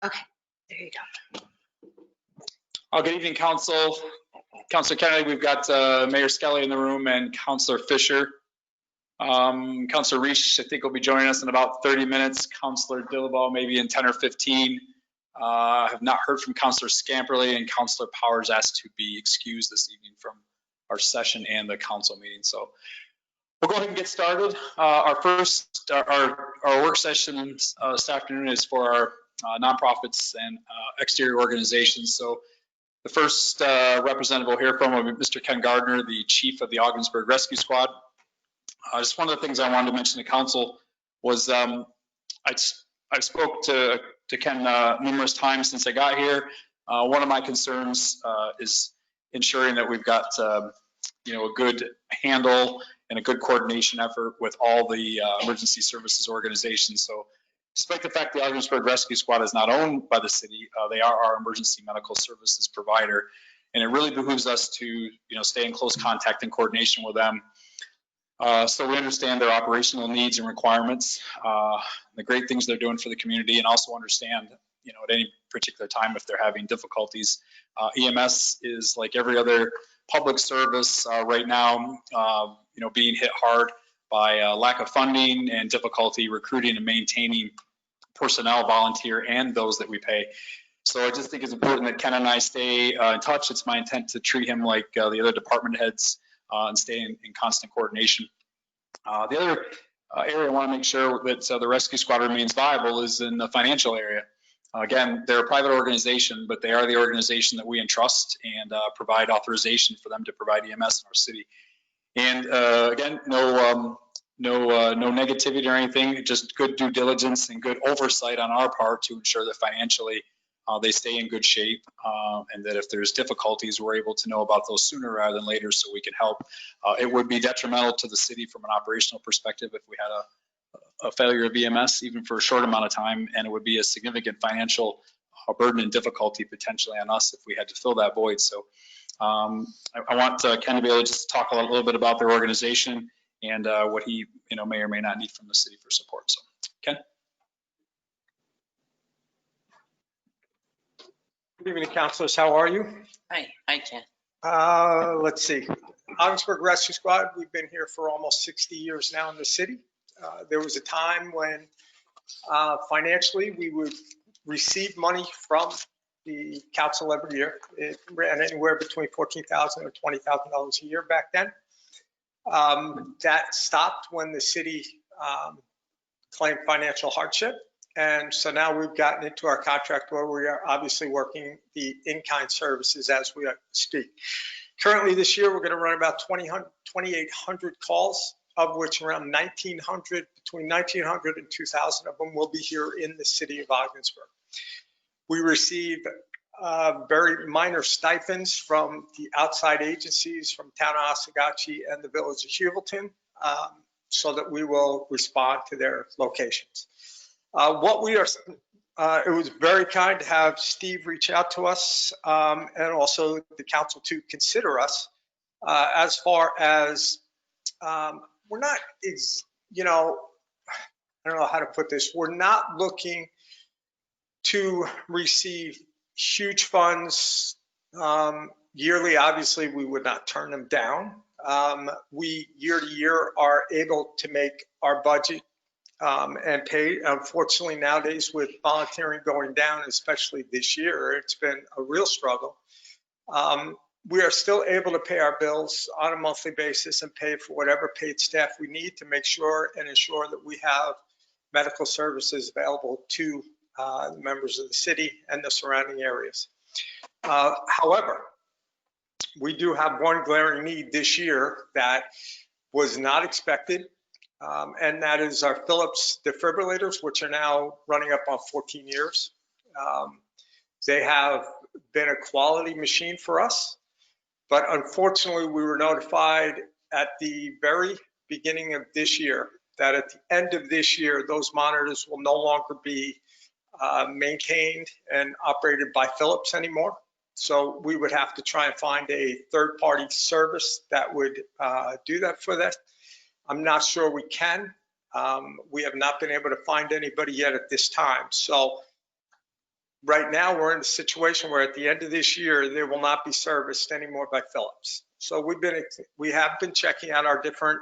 Okay, there you go. Good evening, Council. Councilor Kennedy, we've got Mayor Skelly in the room and Councilor Fisher. Councilor Reich, I think, will be joining us in about 30 minutes. Councilor Dillabaugh maybe in 10 or 15. I have not heard from Councilor Scamperly, and Councilor Powers asked to be excused this evening from our session and the council meeting. So we'll go ahead and get started. Our work session this afternoon is for our nonprofits and exterior organizations. So the first representative we'll hear from will be Mr. Ken Gardner, the chief of the Hottensburg Rescue Squad. Just one of the things I wanted to mention to council was I spoke to Ken numerous times since I got here. One of my concerns is ensuring that we've got a good handle and a good coordination effort with all the emergency services organizations. So despite the fact the Hottensburg Rescue Squad is not owned by the city, they are our emergency medical services provider. And it really behooves us to stay in close contact and coordination with them. So we understand their operational needs and requirements, the great things they're doing for the community, and also understand, at any particular time if they're having difficulties. EMS is like every other public service right now, being hit hard by lack of funding and difficulty recruiting and maintaining personnel, volunteer, and those that we pay. So I just think it's important that Ken and I stay in touch. It's my intent to treat him like the other department heads and stay in constant coordination. The other area I want to make sure that the rescue squad remains viable is in the financial area. Again, they're a private organization, but they are the organization that we entrust and provide authorization for them to provide EMS in our city. And again, no negativity or anything, just good due diligence and good oversight on our part to ensure that financially they stay in good shape, and that if there's difficulties, we're able to know about those sooner rather than later so we can help. It would be detrimental to the city from an operational perspective if we had a failure of EMS, even for a short amount of time, and it would be a significant financial burden and difficulty potentially on us if we had to fill that void. So I want Ken to be able to just talk a little bit about their organization and what he may or may not need from the city for support. So, Ken. Good evening, councilors. How are you? Hi, Ken. Let's see. Hottensburg Rescue Squad, we've been here for almost 60 years now in the city. There was a time when financially we would receive money from the council every year. It ran anywhere between $14,000 or $20,000 a year back then. That stopped when the city claimed financial hardship. And so now we've gotten into our contract where we are obviously working the in-kind services as we speak. Currently this year, we're going to run about 2,800 calls, of which around 1,900, between 1,900 and 2,000 of them will be here in the city of Hottensburg. We receive very minor stipends from the outside agencies from town of Osagachi and the village of Shivelton, so that we will respond to their locations. It was very kind to have Steve reach out to us and also the council to consider us as far as we're not, I don't know how to put this. We're not looking to receive huge funds yearly. Obviously, we would not turn them down. We year to year are able to make our budget and pay. Unfortunately, nowadays with volunteering going down, especially this year, it's been a real struggle. We are still able to pay our bills on a monthly basis and pay for whatever paid staff we need to make sure and ensure that we have medical services available to the members of the city and the surrounding areas. However, we do have one glaring need this year that was not expected. And that is our Phillips Defibrillators, which are now running up on 14 years. They have been a quality machine for us, but unfortunately we were notified at the very beginning of this year that at the end of this year, those monitors will no longer be maintained and operated by Phillips anymore. So we would have to try and find a third-party service that would do that for that. I'm not sure we can. We have not been able to find anybody yet at this time. So right now we're in a situation where at the end of this year, they will not be serviced anymore by Phillips. So we have been checking out our different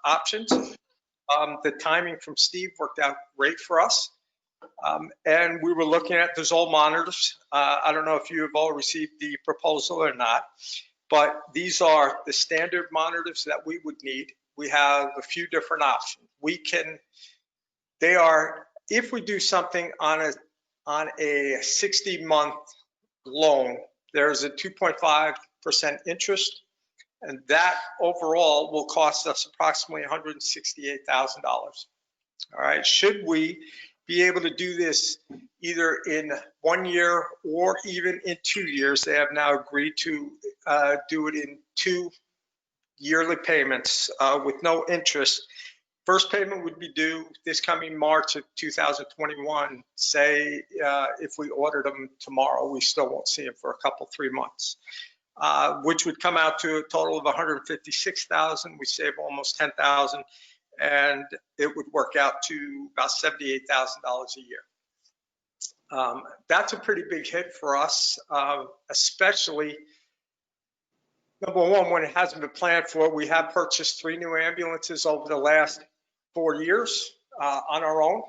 options. The timing from Steve worked out great for us. And we were looking at the Zoll monitors. I don't know if you have all received the proposal or not, but these are the standard monitors that we would need. We have a few different options. If we do something on a 60-month loan, there's a 2.5% interest, and that overall will cost us approximately $168,000. All right, should we be able to do this either in 1 year or even in 2 years, they have now agreed to do it in 2 yearly payments with no interest. First payment would be due this coming March of 2021. Say if we ordered them tomorrow, we still won't see them for a couple, 3 months, which would come out to a total of $156,000. We save almost $10,000, and it would work out to about $78,000 a year. That's a pretty big hit for us, especially number one, when it hasn't been planned for. We have purchased 3 new ambulances over the last 4 years on our own.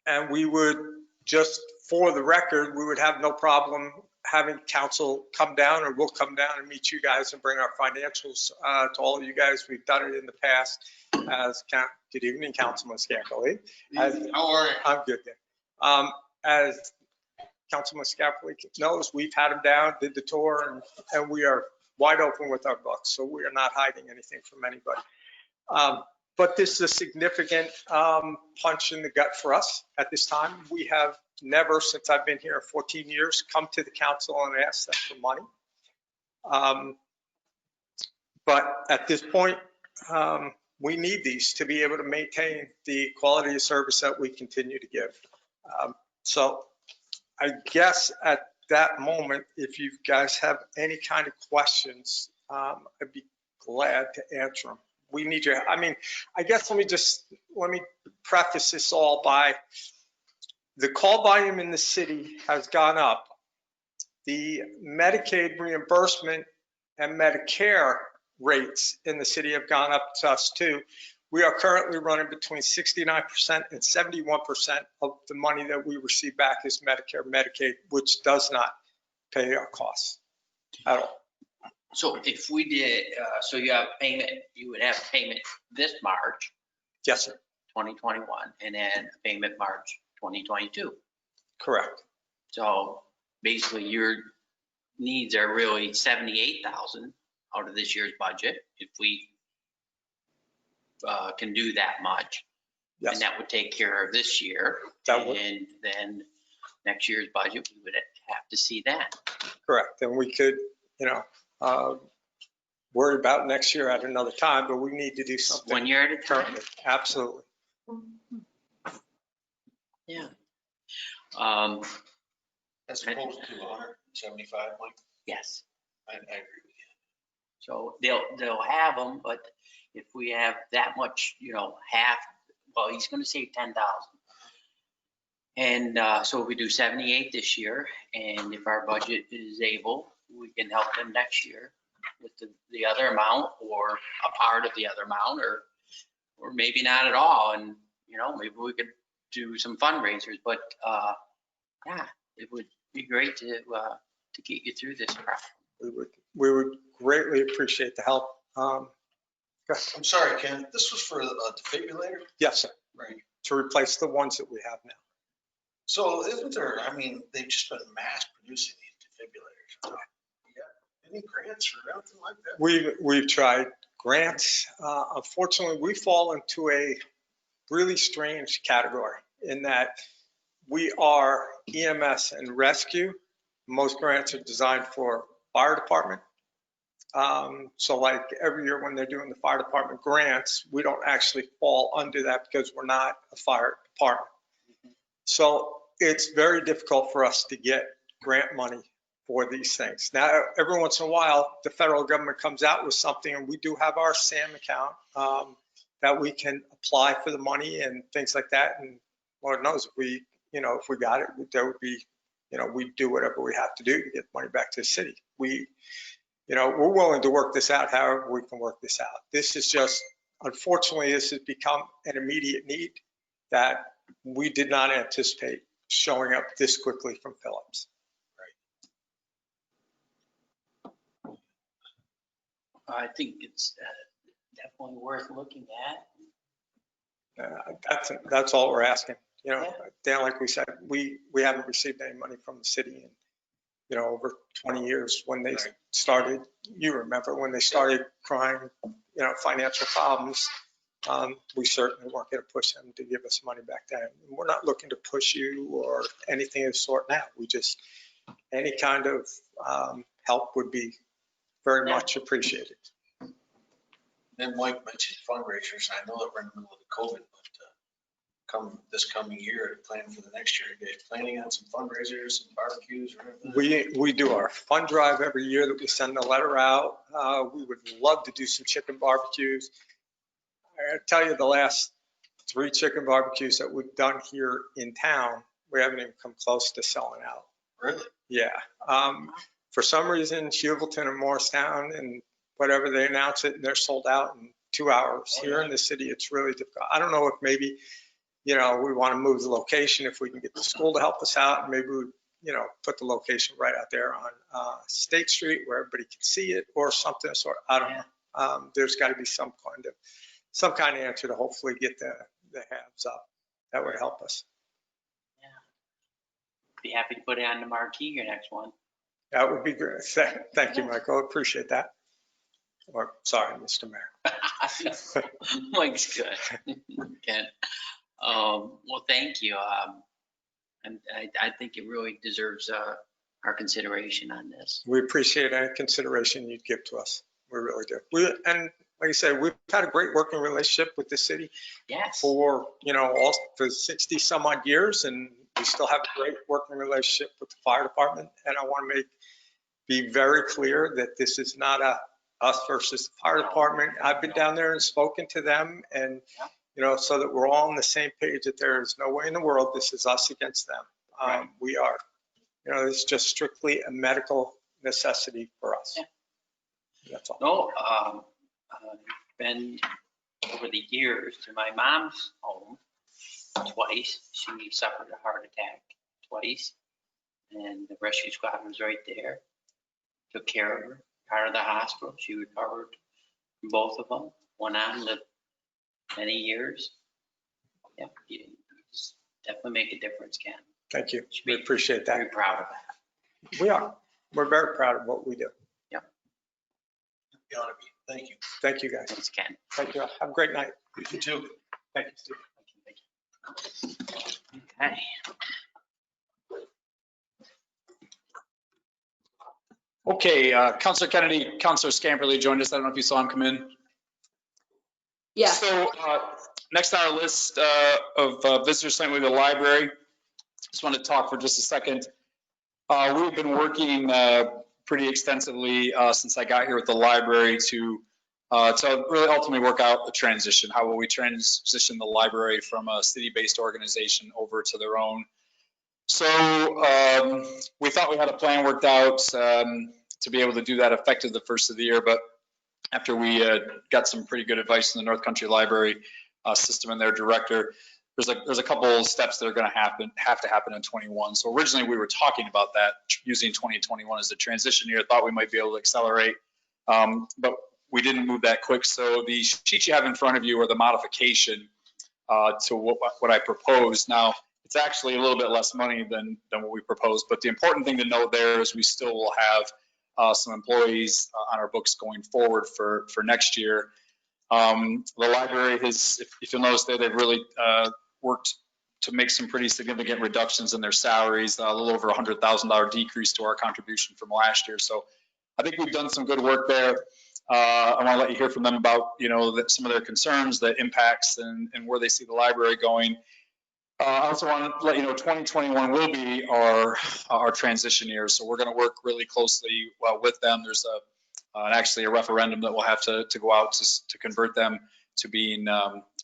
And we would, just for the record, we would have no problem having council come down, or we'll come down and meet you guys and bring our financials to all of you guys. We've done it in the past. Good evening, Councilman Scapoli. How are you? I'm good then. As Councilman Scapoli knows, we've had him down, did the tour, and we are wide open with our books. So we are not hiding anything from anybody. But this is a significant punch in the gut for us at this time. We have never, since I've been here 14 years, come to the council and asked them for money. But at this point, we need these to be able to maintain the quality of service that we continue to give. So I guess at that moment, if you guys have any kind of questions, I'd be glad to answer them. We need your, I guess let me preface this all by the call volume in the city has gone up. The Medicaid reimbursement and Medicare rates in the city have gone up to us too. We are currently running between 69% and 71% of the money that we receive back is Medicare, Medicaid, which does not pay our costs at all. So if we did, so you have payment, you would have payment this March. Yes, sir. 2021, and then a payment March 2022. Correct. So basically your needs are really 78,000 out of this year's budget, if we can do that much. Yes. And that would take care of this year. That would. And then next year's budget, we would have to see that. Correct. And we could, worry about next year at another time, but we need to do something. 1 year at a time. Currently. Absolutely. Yeah. As opposed to 175, Mike? Yes. I agree with you. So they'll have them, but if we have that much, half, well, he's going to save 10,000. And so if we do 78 this year, and if our budget is able, we can help them next year with the other amount, or a part of the other amount, or maybe not at all. And, maybe we could do some fundraisers, but yeah, it would be great to get you through this problem. We would greatly appreciate the help. I'm sorry, Ken, this was for a defibrillator? Yes, sir. Right. To replace the ones that we have now. So isn't there, they've just been mass producing these defibrillators. Yeah. Any grants or anything like that? We've tried grants. Unfortunately, we fall into a really strange category in that we are EMS and rescue. Most grants are designed for fire department. So like every year when they're doing the fire department grants, we don't actually fall under that because we're not a fire department. So it's very difficult for us to get grant money for these things. Now, every once in a while, the federal government comes out with something, and we do have our SAM account that we can apply for the money and things like that. And Lord knows, if we if we got it, there would be, we'd do whatever we have to do to get money back to the city. We're willing to work this out however we can work this out. This is just, unfortunately, this has become an immediate need that we did not anticipate showing up this quickly from Phillips. I think it's definitely worth looking at. That's all we're asking. Yeah. Dan, like we said, we haven't received any money from the city in, over 20 years when they started, you remember when they started crying, financial problems. We certainly weren't going to push them to give us money back then. We're not looking to push you or anything of the sort now. We just, any kind of help would be very much appreciated. Then Mike mentioned fundraisers. I know that we're in the middle of the COVID, but this coming year, plan for the next year, you guys planning on some fundraisers, some barbecues or anything? We do our fund drive every year that we send a letter out. We would love to do some chicken barbecues. I tell you, the last 3 chicken barbecues that we've done here in town, we haven't even come close to selling out. Really? Yeah. For some reason, Huvilton and Morristown and whatever, they announce it and they're sold out in 2 hours. Here in the city, it's really difficult. I don't know if maybe, we want to move the location, if we can get the school to help us out, and maybe we, put the location right out there on State Street where everybody can see it or something of sort. I don't know. There's got to be some kind of answer to hopefully get the halves up. That would help us. Yeah. Be happy to put it on the marquee, your next one. That would be great. Thank you, Michael. I appreciate that. Or sorry, Mr. Mayor. Mike's good. Ken. Well, thank you. And I think it really deserves our consideration on this. We appreciate any consideration you'd give to us. We really do. And like I said, we've had a great working relationship with the city. Yes. For 60 some odd years, and we still have a great working relationship with the fire department. And I want to be very clear that this is not a us versus the fire department. I've been down there and spoken to them, and so that we're all on the same page, that there is no way in the world this is us against them. We are, it's just strictly a medical necessity for us. Yeah. That's all. No, been over the years to my mom's home twice. She suffered a heart attack twice, and the rescue squad was right there, took care of her, got her to the hospital. She recovered from both of them, went on, lived many years. Yeah, you definitely make a difference, Ken. Thank you. We appreciate that. Very proud of that. We are. We're very proud of what we do. Yeah. You ought to be. Thank you. Thank you, guys. Thanks, Ken. Thank you. Have a great night. You too. Thank you, Steve. Okay. Okay, Councilor Kennedy, Councilor Scamperly joined us. I don't know if you saw him come in. Yeah. So next on our list of visitors tonight will be the library. Just want to talk for just a second. We've been working pretty extensively since I got here with the library to really ultimately work out the transition. How will we transition the library from a city-based organization over to their own? So we thought we had a plan worked out to be able to do that effective the first of the year, but after we got some pretty good advice from the North Country Library system and their director, there's a couple steps that are going to have to happen in 21. So originally we were talking about that, using 2021 as a transition year. Thought we might be able to accelerate, but we didn't move that quick. So the sheet you have in front of you are the modification to what I proposed. Now, it's actually a little bit less money than what we proposed, but the important thing to note there is we still will have some employees on our books going forward for next year. The library has, if you'll notice there, they've really worked to make some pretty significant reductions in their salaries, a little over $100,000 decrease to our contribution from last year. So I think we've done some good work there. I want to let you hear from them about, some of their concerns, the impacts, and where they see the library going. I also want to let you know 2021 will be our transition year. So we're going to work really closely with them. There's actually a referendum that we'll have to go out to convert them to being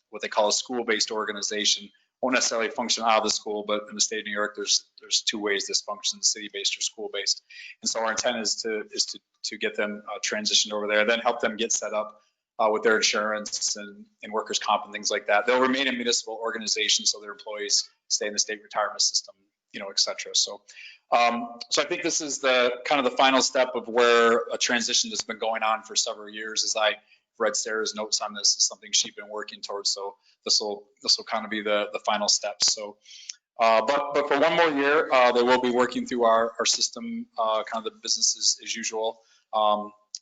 what they call a school-based organization won't necessarily function out of the school, but in the state of New York, there's two ways this functions, city-based or school-based. And so our intent is to get them transitioned over there, then help them get set up with their insurance and workers' comp and things like that. They'll remain a municipal organization, so their employees stay in the state retirement system, et cetera. So I think this is the kind of the final step of where a transition that's been going on for several years. As I read Sarah's notes on this, is something she's been working towards. So this will kind of be the final steps. So, but for one more year, they will be working through our system, kind of the business as usual.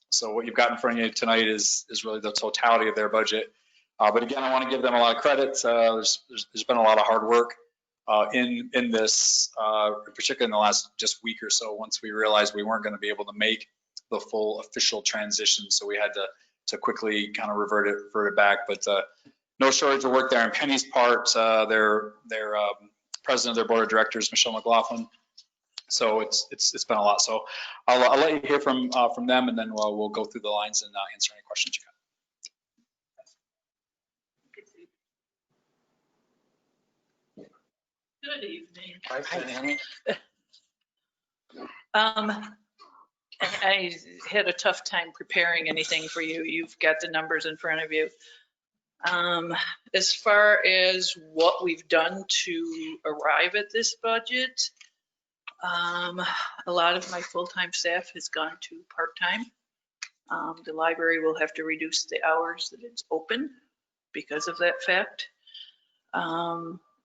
So what you've got in front of you tonight is really the totality of their budget. But again, I want to give them a lot of credit. There's been a lot of hard work in this, particularly in the last just week or so, once we realized we weren't going to be able to make the full official transition. So we had to quickly kind of revert it back. But no shortage of work there on Penny's part. Their president of their board of directors, Michelle McLaughlin. So it's been a lot. So I'll let you hear from them, and then we'll go through the lines and answer any questions you got. Good evening. Hi, Penny. I had a tough time preparing anything for you. You've got the numbers in front of you. As far as what we've done to arrive at this budget, a lot of my full-time staff has gone to part-time. The library will have to reduce the hours that it's open because of that fact.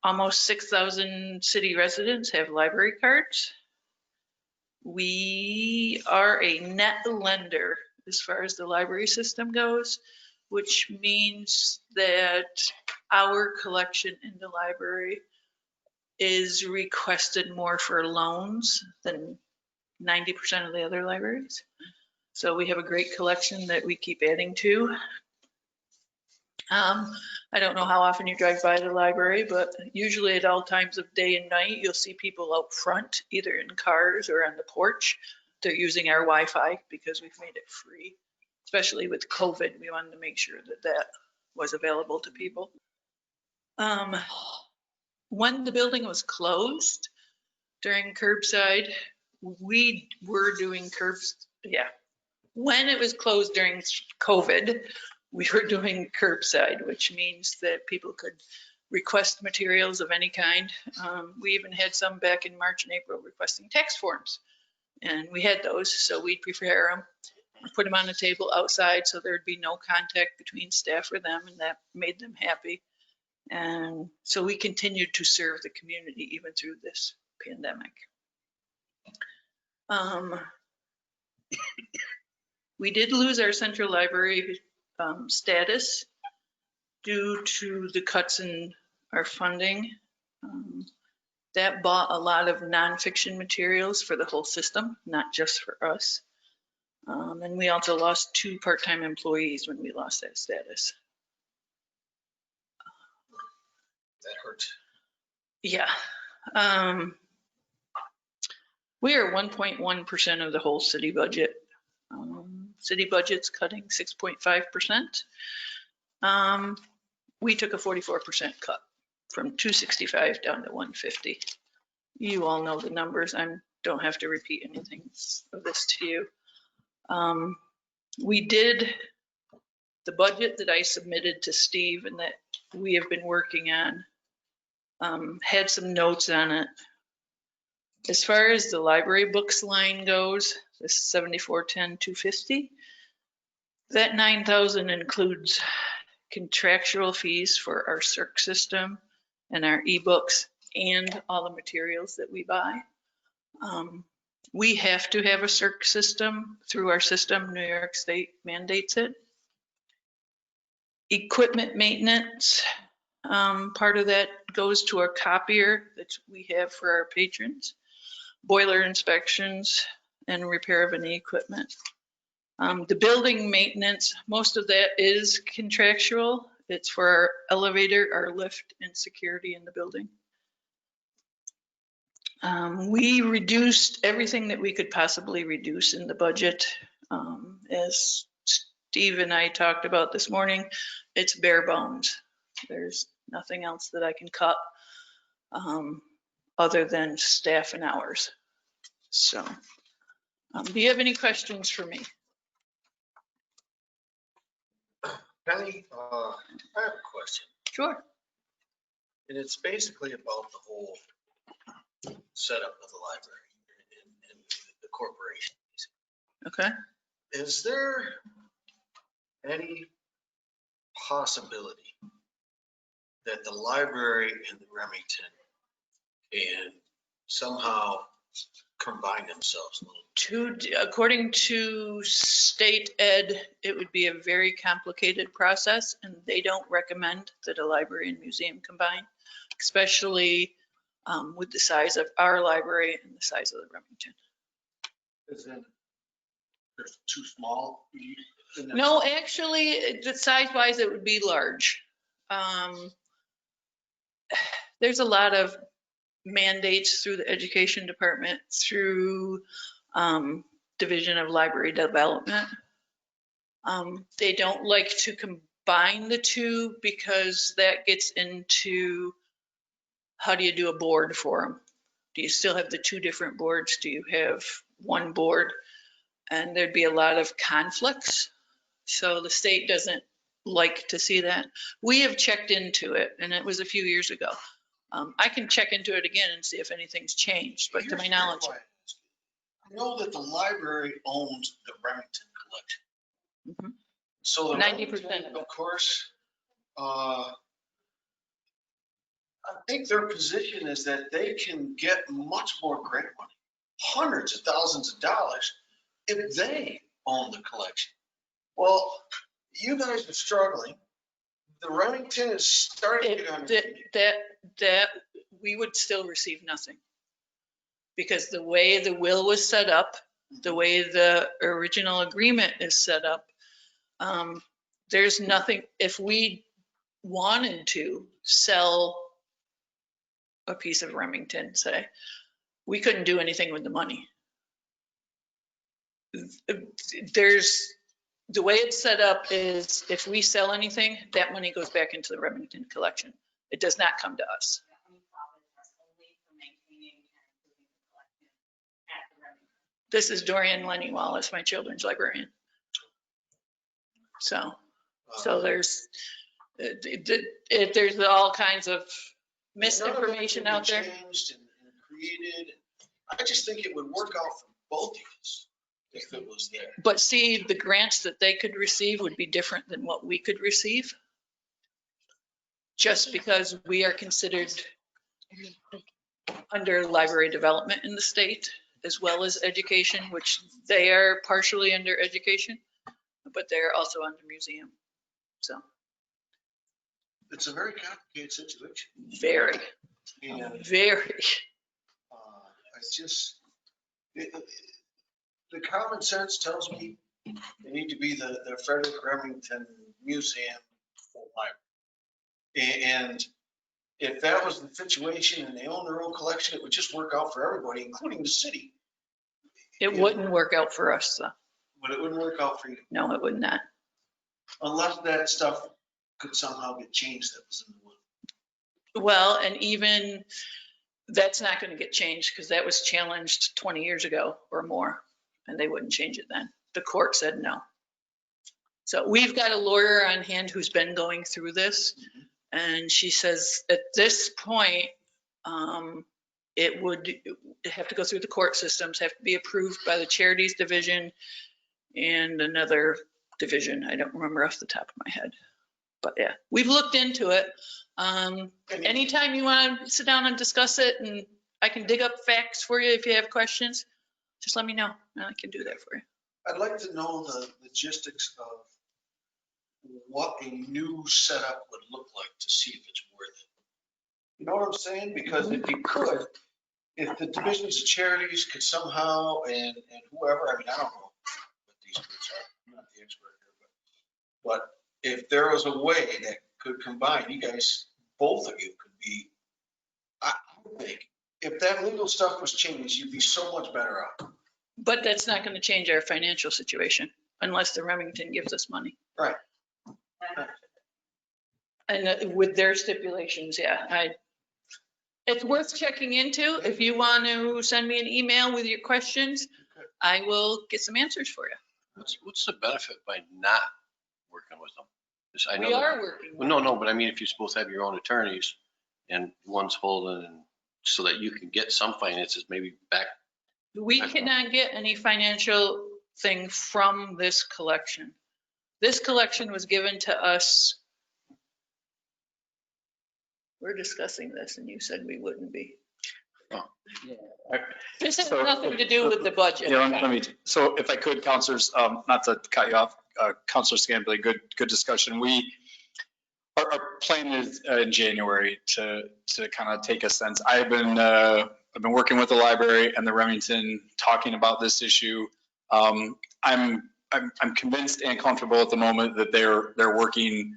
Almost 6,000 city residents have library cards. We are a net lender as far as the library system goes, which means that our collection in the library is requested more for loans than 90% of the other libraries. So we have a great collection that we keep adding to. I don't know how often you drive by the library, but usually at all times of day and night, you'll see people out front, either in cars or on the porch. They're using our Wi-Fi because we've made it free. Especially with COVID, we wanted to make sure that that was available to people. When the building was closed during curbside, we were doing when it was closed during COVID, we were doing curbside, which means that people could request materials of any kind. We even had some back in March and April requesting tax forms, and we had those, so we'd prepare them, put them on the table outside so there'd be no contact between staff or them, and that made them happy. And so we continued to serve the community even through this pandemic. We did lose our central library status due to the cuts in our funding. That bought a lot of nonfiction materials for the whole system, not just for us. And we also lost 2 part-time employees when we lost that status. That hurts. Yeah. We are 1.1% of the whole city budget. City budget's cutting 6.5%. We took a 44% cut from 265 down to 150. You all know the numbers. I don't have to repeat anything of this to you. We did the budget that I submitted to Steve and that we have been working on, had some notes on it. As far as the library books line goes, this 7410-250, that 9,000 includes contractual fees for our circ system and our ebooks and all the materials that we buy. We have to have a circ system through our system. New York State mandates it. Equipment maintenance, part of that goes to our copier that we have for our patrons. Boiler inspections and repair of any equipment. The building maintenance, most of that is contractual. It's for our elevator, our lift, and security in the building. We reduced everything that we could possibly reduce in the budget. As Steve and I talked about this morning, it's bare bones. There's Nothing else that I can cut, other than staff and hours. So, do you have any questions for me? Penny, I have a question, Sure. and it's basically about the whole setup of the library and the corporation. Okay. Is there any possibility that the library and the Remington can somehow combine themselves a little? According to state ed, it would be a very complicated process, and they don't recommend that a library and museum combine, especially with the size of our library and the size of the Remington. Is it, they're too small? No, actually, the size-wise, it would be large. There's a lot of mandates through the education department, through Division of Library Development. They don't like to combine the two because that gets into how do you do a board for them? Do you still have the two different boards? Do you have one board? And there'd be a lot of conflicts. So the state doesn't like to see that. We have checked into it, and it was a few years ago. I can check into it again and see if anything's changed, but to my knowledge. I know that the library owns the Remington collection. Mhm. So the 90% Remington, of course, I think their position is that they can get much more grant money, hundreds of thousands of dollars, if they own the collection. Well, you guys are struggling. The Remington is starting to get under. That we would still receive nothing. Because the way the will was set up, the way the original agreement is set up, there's nothing, if we wanted to sell a piece of Remington, say, we couldn't do anything with the money. The way it's set up is if we sell anything, that money goes back into the Remington collection. It does not come to us. This is Dorian Lenny Wallace, my children's librarian. So there's all kinds of misinformation out there. Changed and created. I just think it would work out for both of us if it was there. But see, the grants that they could receive would be different than what we could receive. Just because we are considered under library development in the state, as well as education, which they are partially under education, but they're also under museum. So. It's a very complicated situation. Very, And very. it's just, the common sense tells me they need to be the Frederick Remington Museum full library. And if that was the situation and they own their own collection, it would just work out for everybody, including the city. It wouldn't work out for us, though. But it wouldn't work out for you. No, it would not. Unless that stuff could somehow get changed that was in the will. Well, and even that's not going to get changed because that was challenged 20 years ago or more, and they wouldn't change it then. The court said no. So we've got a lawyer on hand who's been going through this, and she says at this point, it would have to go through the court systems, have to be approved by the charities division and another division. I don't remember off the top of my head. But yeah, we've looked into it. Anytime you want to sit down and discuss it, and I can dig up facts for you if you have questions, just let me know and I can do that for you. I'd like to know the logistics of what a new setup would look like to see if it's worth it. You know what I'm saying? Because if you could, if the divisions of charities could somehow, and whoever, I mean, I don't know what these groups are, I'm not the expert here, but if there was a way that could combine, you guys, both of you could be, I think, if that legal stuff was changed, you'd be so much better off. But that's not going to change our financial situation unless the Remington gives us money. Right. And with their stipulations, yeah, it's worth checking into. If you want to send me an email with your questions, I will get some answers for you. What's the benefit by not working with them? I know We that- are working. Well, no, but I mean, if you're supposed to have your own attorneys and one's holding, and so that you can get some finances maybe back. We cannot get any financial thing from this collection. This collection was given to us. We're discussing this and you said we wouldn't be. This has So- nothing to do with the budget. Yeah, let me, so if I could, counselors, not to cut you off, Counselor Scambley, good discussion. Our plan is in January to kind of take a sense. I've been working with the library and the Remington talking about this issue. I'm convinced and comfortable at the moment that they're working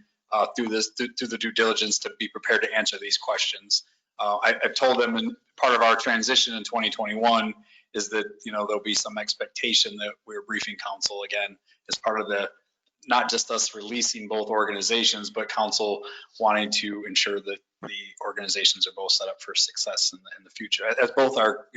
through the due diligence to be prepared to answer these questions. I've told them, and part of our transition in 2021 is that, there'll be some expectation that we're briefing council again as part of not just us releasing both organizations, but council wanting to ensure that the organizations are both set up for success in the future, as both are,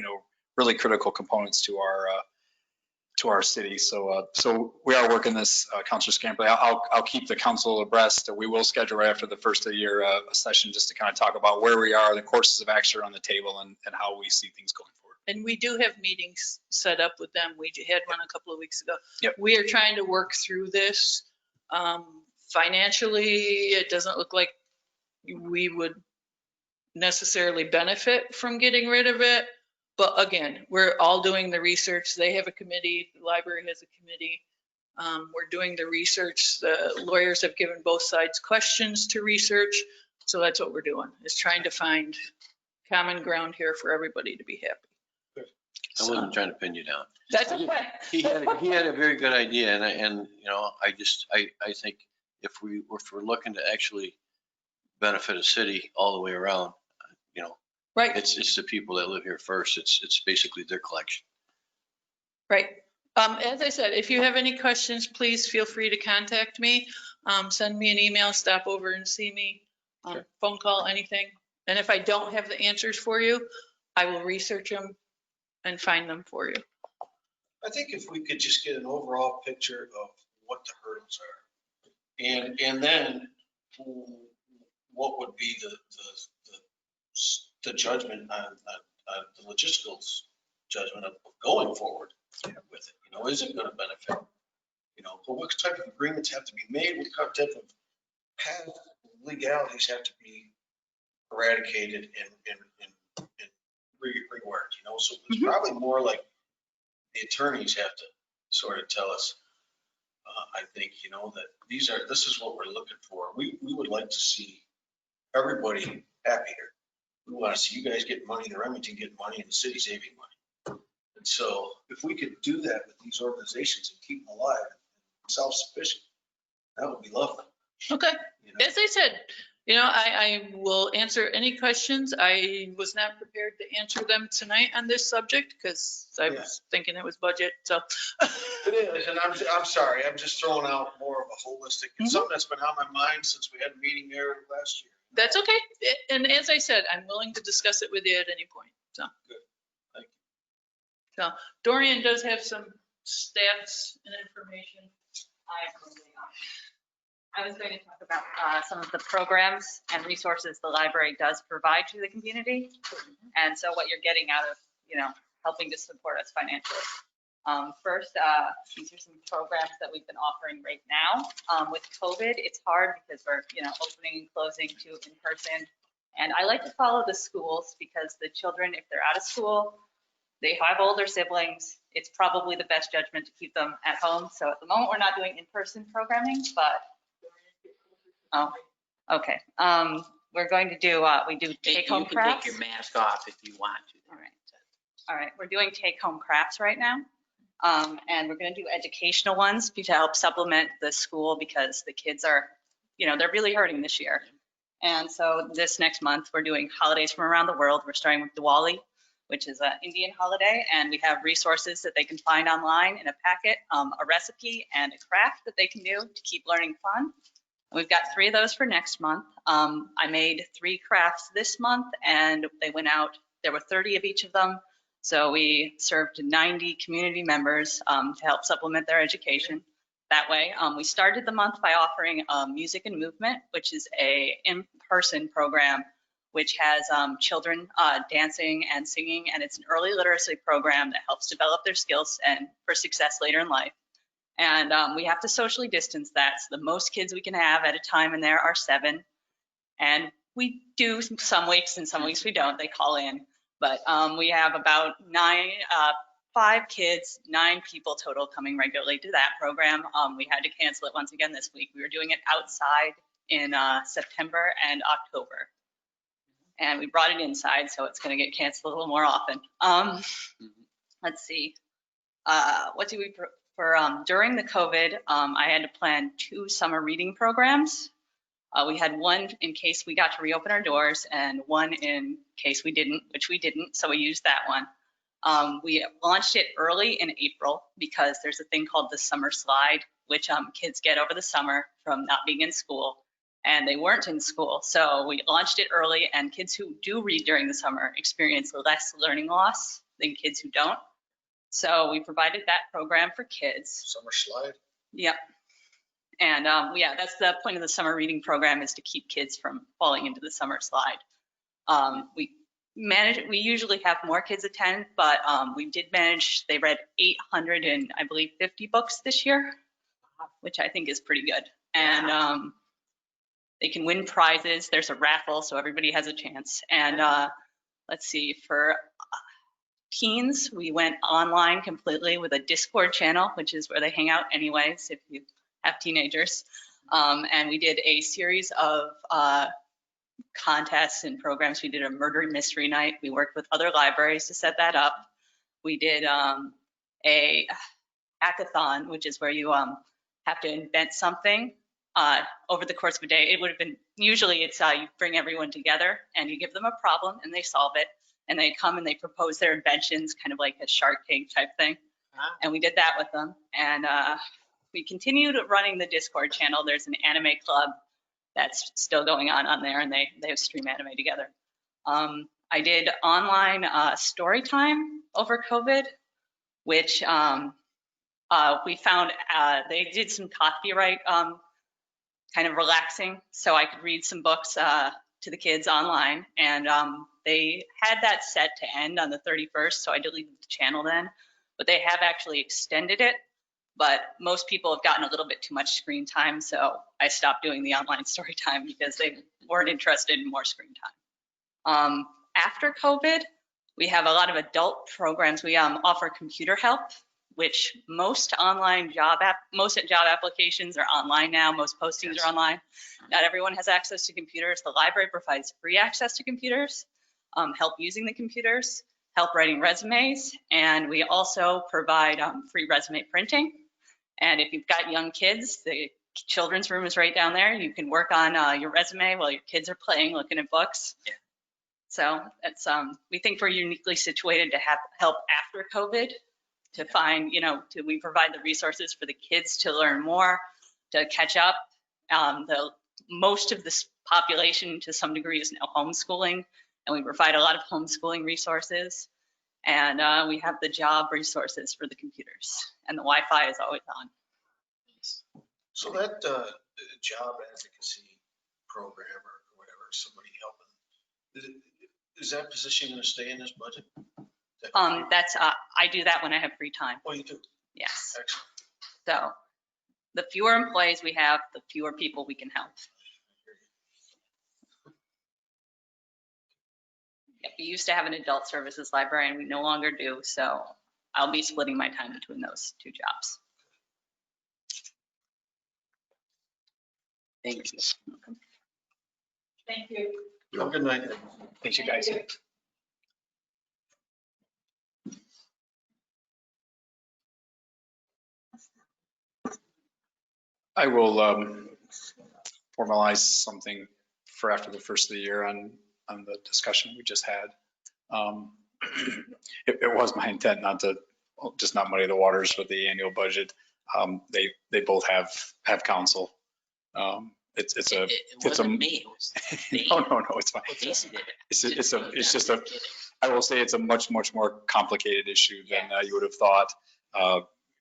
really critical components to our city. So we are working this, Councilor Scambley. I'll keep the council abreast. We will schedule right after the first of the year a session just to kind of talk about where we are, the courses of action on the table, and how we see things going forward. And we do have meetings set up with them. We had one a couple of weeks ago. Yep. We are trying to work through this. Financially, it doesn't look like we would necessarily benefit from getting rid of it. But again, we're all doing the research. They have a committee, the library has a committee. We're doing the research. The lawyers have given both sides questions to research. So that's what we're doing, is trying to find common ground here for everybody to be happy. I wasn't trying to pin you down. That's okay. He had a very good idea, and I think if we're looking to actually benefit a city all the way around, Right. it's the people that live here first. It's basically their collection. Right. As I said, if you have any questions, please feel free to contact me. Send me an email, stop over and see me, Sure. phone call, anything. And if I don't have the answers for you, I will research them and find them for you. I think if we could just get an overall picture of what the hurdles are, and then what would be the judgment on the logistical judgment of going forward with it. Is it going to benefit? But what type of agreements have to be made? What type of past legalities have to be eradicated and reworked? So it's probably more like the attorneys have to sort of tell us. I think that this is what we're looking for. We would like to see everybody happier. We want to see you guys get money, the Remington get money, and the city saving money. And so if we could do that with these organizations and keep them alive and self-sufficient, that would be lovely. Okay. As I said, I will answer any questions. I was not prepared to answer them tonight on this subject because I was thinking it was budget. So It is, and I'm sorry. I'm just throwing out more of a holistic, it's something that's been on my mind since we had a meeting there last year. that's okay. And as I said, I'm willing to discuss it with you at any point. So Good. Thank you. So Dorian does have some stats and information. I was going to talk about some of the programs and resources the library does provide to the community. And so what you're getting out of, helping to support us financially. First, these are some programs that we've been offering right now. With COVID, it's hard because we're, opening and closing to in person. And I like to follow the schools because the children, if they're out of school, they have older siblings. It's probably the best judgment to keep them at home. So at the moment, we're not doing in-person programming, but okay. We're going to do, we do take-home crafts. You can take your mask off if you want to. All right. We're doing take-home crafts right now. And we're going to do educational ones to help supplement the school because the kids are, they're really hurting this year. And so this next month, we're doing holidays from around the world. We're starting with Diwali, which is an Indian holiday. And we have resources that they can find online in a packet, a recipe and a craft that they can do to keep learning fun. We've got 3 of those for next month. I made 3 crafts this month and they went out. There were 30 of each of them. So we served 90 community members to help supplement their education that way. We started the month by offering Music and Movement, which is a in-person program which has children dancing and singing, and it's an early literacy program that helps develop their skills and for success later in life. And we have to socially distance that. So the most kids we can have at a time in there are 7. And we do some weeks and some weeks we don't, they call in. But we have about 5 kids, 9 people total coming regularly to that program. We had to cancel it once again this week. We were doing it outside in September and October. And we brought it inside, so it's going to get canceled a little more often. Let's see. What do we during the COVID, I had to plan 2 summer reading programs. We had one in case we got to reopen our doors and one in case we didn't, which we didn't, so we used that one. We launched it early in April because there's a thing called the summer slide, which kids get over the summer from not being in school, and they weren't in school. So we launched it early, and kids who do read during the summer experience less learning loss than kids who don't. So we provided that program for kids. Summer slide? Yep. And yeah, that's the point of the summer reading program, is to keep kids from falling into the summer slide. We usually have more kids attend, but we did manage, they read 800 and I believe 50 books this year, which I think is pretty good. And they can win prizes. There's a raffle, so everybody has a chance. And let's see, for teens, we went online completely with a Discord channel, which is where they hang out anyways if you have teenagers. And we did a series of contests and programs. We did a murder mystery night. We worked with other libraries to set that up. We did a hackathon, which is where you have to invent something over the course of a day. It would have been, usually it's you bring everyone together and you give them a problem and they solve it. And they come and they propose their inventions, kind of like a Shark Tank type thing. And we did that with them. And we continued running the Discord channel. There's an anime club that's still going on there, and they stream anime together. I did online story time over COVID, which we found they did some copyright kind of relaxing, so I could read some books to the kids online. And they had that set to end on the 31st, so I deleted the channel then. But they have actually extended it. But most people have gotten a little bit too much screen time, so I stopped doing the online story time because they weren't interested in more screen time. After COVID, we have a lot of adult programs. We offer computer help, which most job applications are online now. Most postings are online. Not everyone has access to computers. The library provides free access to computers, help using the computers, help writing resumes, and we also provide free resume printing. And if you've got young kids, the children's room is right down there. You can work on your resume while your kids are playing, looking at books. Yeah. So that's we think we're uniquely situated to have help after COVID, to find, we provide the resources for the kids to learn more, to catch up. Most of this population to some degree is now homeschooling, and we provide a lot of homeschooling resources. And we have the job resources for the computers, and the Wi-Fi is always on. So that job advocacy program or whatever, somebody helping, is that position going to stay in this budget? That's I do that when I have free time. Oh, you do? Yes. Excellent. So the fewer employees we have, the fewer people we can help. We used to have an adult services librarian, we no longer do, so I'll be splitting my time between those 2 jobs. Thank you. Thank you. Have a good night. Thanks, you guys. I will formalize something for after the first of the year on the discussion we just had. It was my intent not to, just not muddy the waters with the annual budget. They both have counsel. It's It a, wasn't me, it was Dave. no, it's fine. Casey did it. It's just a, I will say it's a much more complicated issue than you would have thought.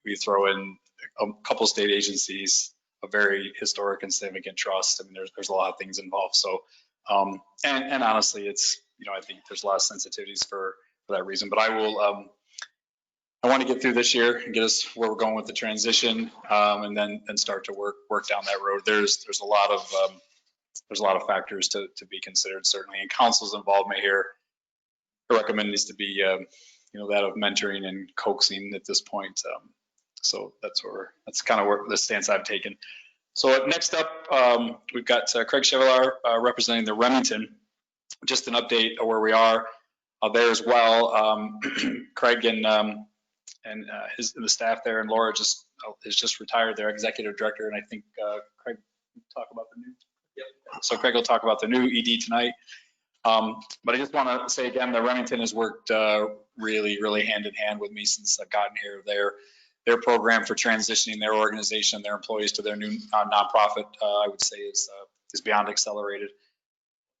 We throw in a couple state agencies, a very historic and significant trust. I mean, there's a lot of things involved. So, and honestly, it's, I think there's a lot of sensitivities for that reason, but I will, I want to get through this year and get us where we're going with the transition, and then start to work down that road. There's a lot of factors to be considered, certainly, and council's involvement here, I recommend needs to be, that of mentoring and coaxing at this point. So that's kind of where the stance I've taken. So next up, we've got Craig Chevalier representing the Remington. Just an update of where we are there as well. Craig and the staff there, and Laura is just retired, their executive director, and I think Craig will talk about the new. Yep. So Craig will talk about the new ED tonight. But I just want to say again, the Remington has worked really hand in hand with me since I've gotten here. Their program for transitioning their organization, their employees to their new nonprofit, I would say is beyond accelerated.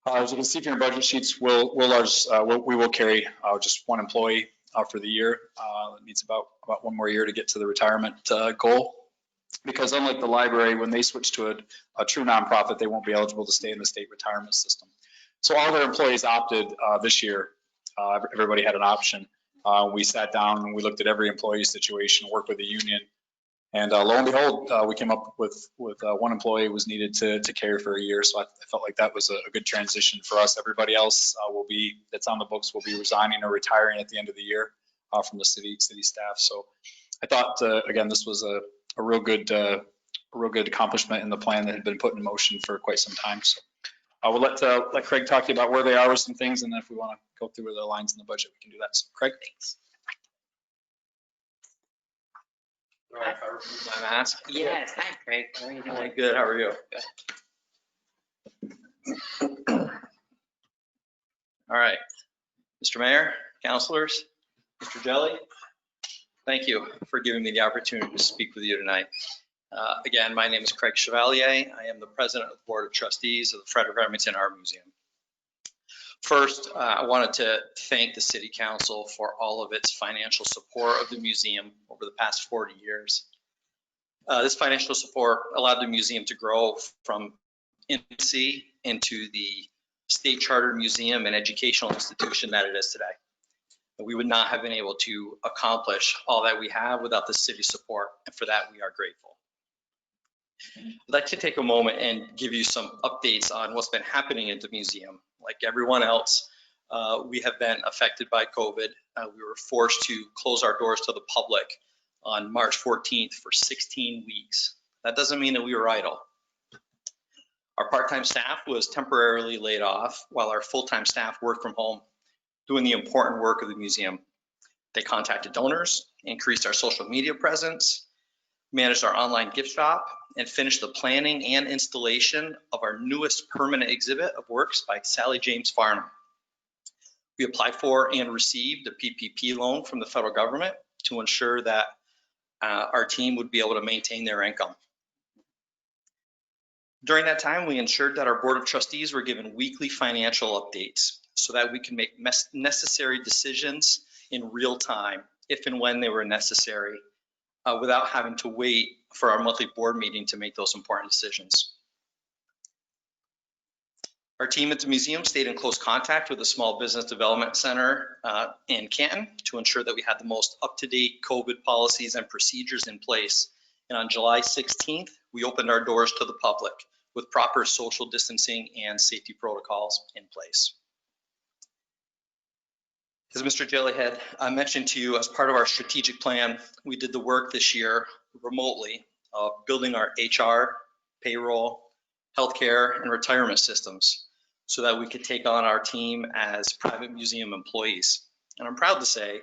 As you can see from your budget sheets, we will carry just one employee for the year. It needs about one more year to get to the retirement goal. Because unlike the library, when they switch to a true nonprofit, they won't be eligible to stay in the state retirement system. So all their employees opted this year. Everybody had an option. We sat down and we looked at every employee situation, worked with the union, and lo and behold, we came up with one employee was needed to carry for a year. So I felt like that was a good transition for us. Everybody else that's on the books will be resigning or retiring at the end of the year from the city staff. So I thought again, this was a real good accomplishment in the plan that had been put in motion for quite some time. So I will let Craig talk to you about where they are with some things, and then if we want to go through the lines in the budget, we can do that. So Craig, thanks. All right, if I remove my mask. Yes, hi Craig. How are you doing? Good, how are you? Good. All right, Mr. Mayor, councilors, Mr. Jelly, thank you for giving me the opportunity to speak with you tonight. Again, my name is Craig Chevalier. I am the president of the Board of Trustees of the Frederick Remington Art Museum. First, I wanted to thank the City Council for all of its financial support of the museum over the past 40 years. This financial support allowed the museum to grow from infancy into the state chartered museum and educational institution that it is today. We would not have been able to accomplish all that we have without the city support, and for that we are grateful. I'd like to take a moment and give you some updates on what's been happening at the museum. Like everyone else, we have been affected by COVID. We were forced to close our doors to the public on March 14th for 16 weeks. That doesn't mean that we were idle. Our part-time staff was temporarily laid off while our full-time staff worked from home, doing the important work of the museum. They contacted donors, increased our social media presence, managed our online gift shop, and finished the planning and installation of our newest permanent exhibit of works by Sally James Farnham. We applied for and received a PPP loan from the federal government to ensure that our team would be able to maintain their income. During that time, we ensured that our Board of Trustees were given weekly financial updates so that we can make necessary decisions in real time, if and when they were necessary, without having to wait for our monthly board meeting to make those important decisions. Our team at the museum stayed in close contact with the Small Business Development Center in Canton to ensure that we had the most up-to-date COVID policies and procedures in place. And on July 16th, we opened our doors to the public with proper social distancing and safety protocols in place. As Mr. Jellyhead mentioned to you, as part of our strategic plan, we did the work this year remotely of building our HR, payroll, healthcare, and retirement systems so that we could take on our team as private museum employees. And I'm proud to say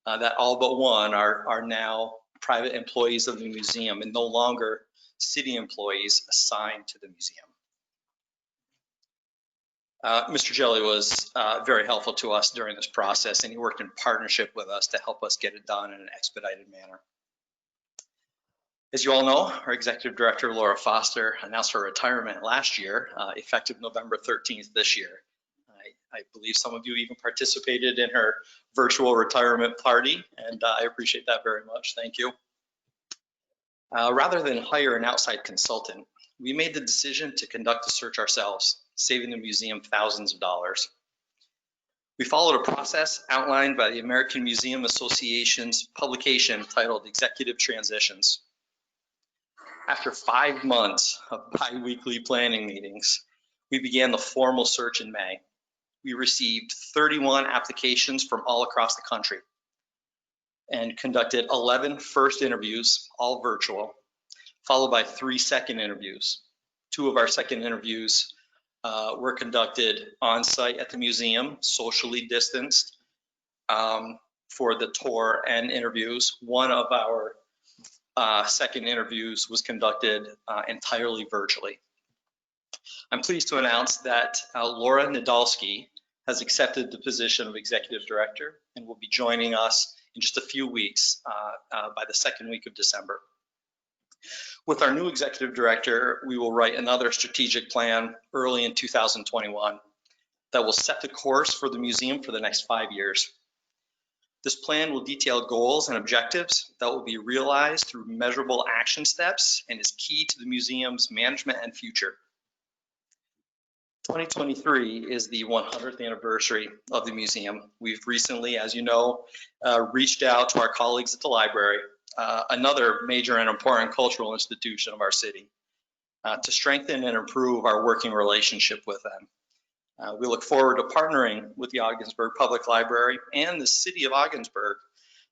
that all but one are now private employees of the museum and no longer city employees assigned to the museum. Mr. Jelly was very helpful to us during this process, and he worked in partnership with us to help us get it done in an expedited manner. As you all know, our Executive Director, Laura Foster, announced her retirement last year, effective November 13th this year. I believe some of you even participated in her virtual retirement party, and I appreciate that very much. Thank you. Rather than hire an outside consultant, we made the decision to conduct the search ourselves, saving the museum thousands of dollars. We followed a process outlined by the American Museum Association's publication titled Executive Transitions. After 5 months of bi-weekly planning meetings, we began the formal search in May. We received 31 applications from all across the country and conducted 11 first interviews, all virtual, followed by 3 second interviews. 2 of our second interviews were conducted on site at the museum, socially distanced for the tour and interviews. One of our second interviews was conducted entirely virtually. I'm pleased to announce that Laura Nadolski has accepted the position of Executive Director and will be joining us in just a few weeks by the second week of December. With our new Executive Director, we will write another strategic plan early in 2021 that will set the course for the museum for the next 5 years. This plan will detail goals and objectives that will be realized through measurable action steps and is key to the museum's management and future. 2023 is the 100th anniversary of the museum. We've recently, as you know, reached out to our colleagues at the library, another major and important cultural institution of our city, to strengthen and improve our working relationship with them. We look forward to partnering with the Ogdensburg Public Library and the city of Ogdensburg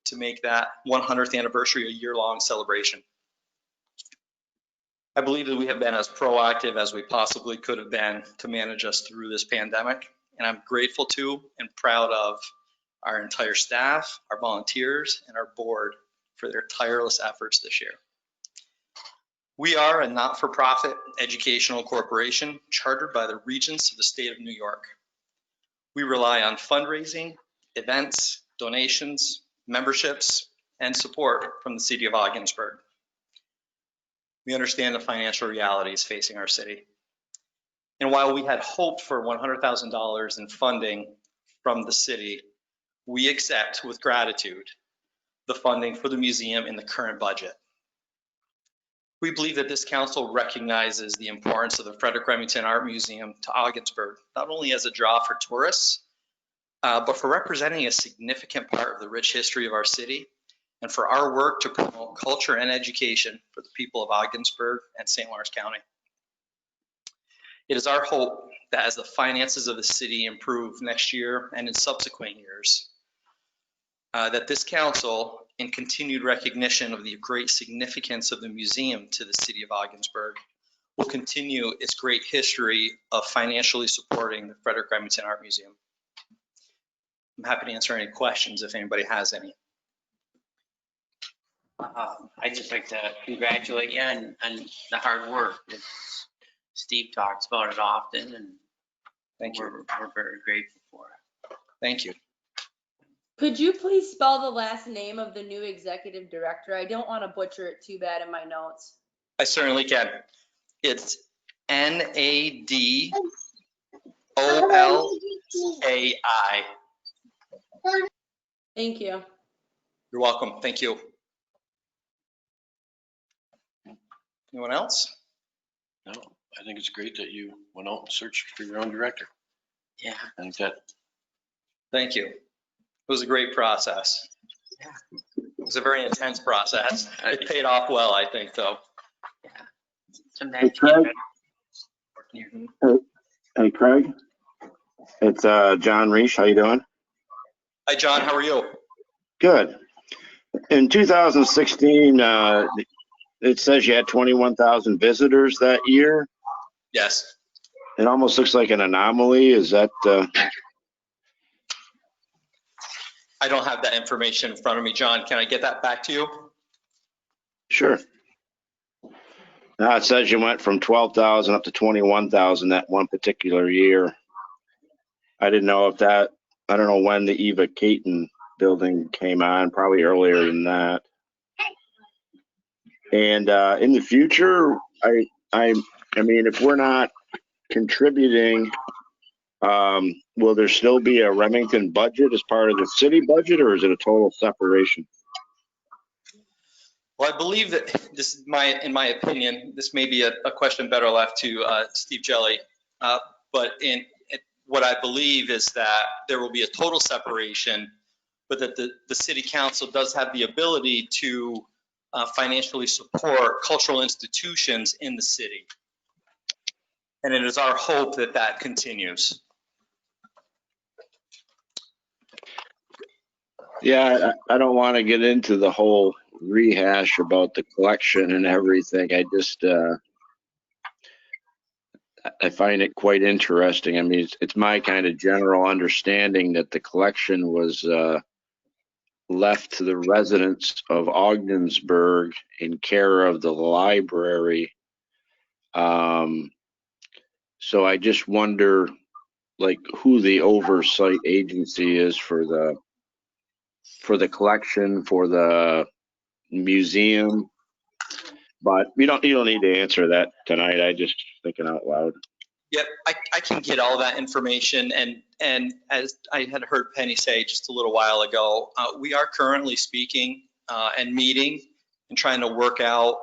to make that 100th anniversary a year-long celebration. I believe that we have been as proactive as we possibly could have been to manage us through this pandemic, and I'm grateful to and proud of our entire staff, our volunteers, and our board for their tireless efforts this year. We are a not-for-profit educational corporation chartered by the Regents of the state of New York. We rely on fundraising, events, donations, memberships, and support from the city of Ogdensburg. We understand the financial realities facing our city. And while we had hoped for $100,000 in funding from the city, we accept with gratitude the funding for the museum in the current budget. We believe that this council recognizes the importance of the Frederick Remington Art Museum to Ogdensburg, not only as a draw for tourists, but for representing a significant part of the rich history of our city and for our work to promote culture and education for the people of Ogdensburg and St. Lawrence County. It is our hope that as the finances of the city improve next year and in subsequent years, that this council, in continued recognition of the great significance of the museum to the city of Ogdensburg, will continue its great history of financially supporting the Frederick Remington Art Museum. I'm happy to answer any questions if anybody has any. I'd just like to congratulate you on the hard work. Steve talks about it often, and Thank you. We're very grateful for it. Thank you. Could you please spell the last name of the new executive director? I don't want to butcher it too bad in my notes. I certainly can. It's Nadolkai. Thank you. You're welcome. Thank you. Anyone else? No, I think it's great that you went out and searched for your own director. Yeah. I think that. Thank you. It was a great process. Yeah. It was a very intense process. It paid off well, I think, though. Yeah. Sometimes Craig? you Hey, Craig. It's John Reich. How you doing? Hi, John. How are you? Good. In 2016, it says you had 21,000 visitors that year. Yes. It almost looks like an anomaly. Is that? I don't have that information in front of me, John. Can I get that back to you? Sure. Now it says you went from 12,000 up to 21,000 that one particular year. I didn't know if that, I don't know when the Eva Caton building came on, probably earlier than that. And in the future, I mean, if we're not contributing, will there still be a Remington budget as part of the city budget, or is it a total separation? Well, I believe that this is in my opinion, this may be a question better left to Steve Jelly. But what I believe is that there will be a total separation, but that the city council does have the ability to financially support cultural institutions in the city. And it is our hope that that continues. Yeah, I don't want to get into the whole rehash about the collection and everything. I just, I find it quite interesting. I mean, it's my kind of general understanding that the collection was left to the residents of Ogdensburg in care of the library. So I just wonder, like, who the oversight agency is for the collection, for the museum. But you don't need to answer that tonight. I just thinking out loud. Yep, I can get all that information, and as I had heard Penny say just a little while ago, we are currently speaking and meeting and trying to work out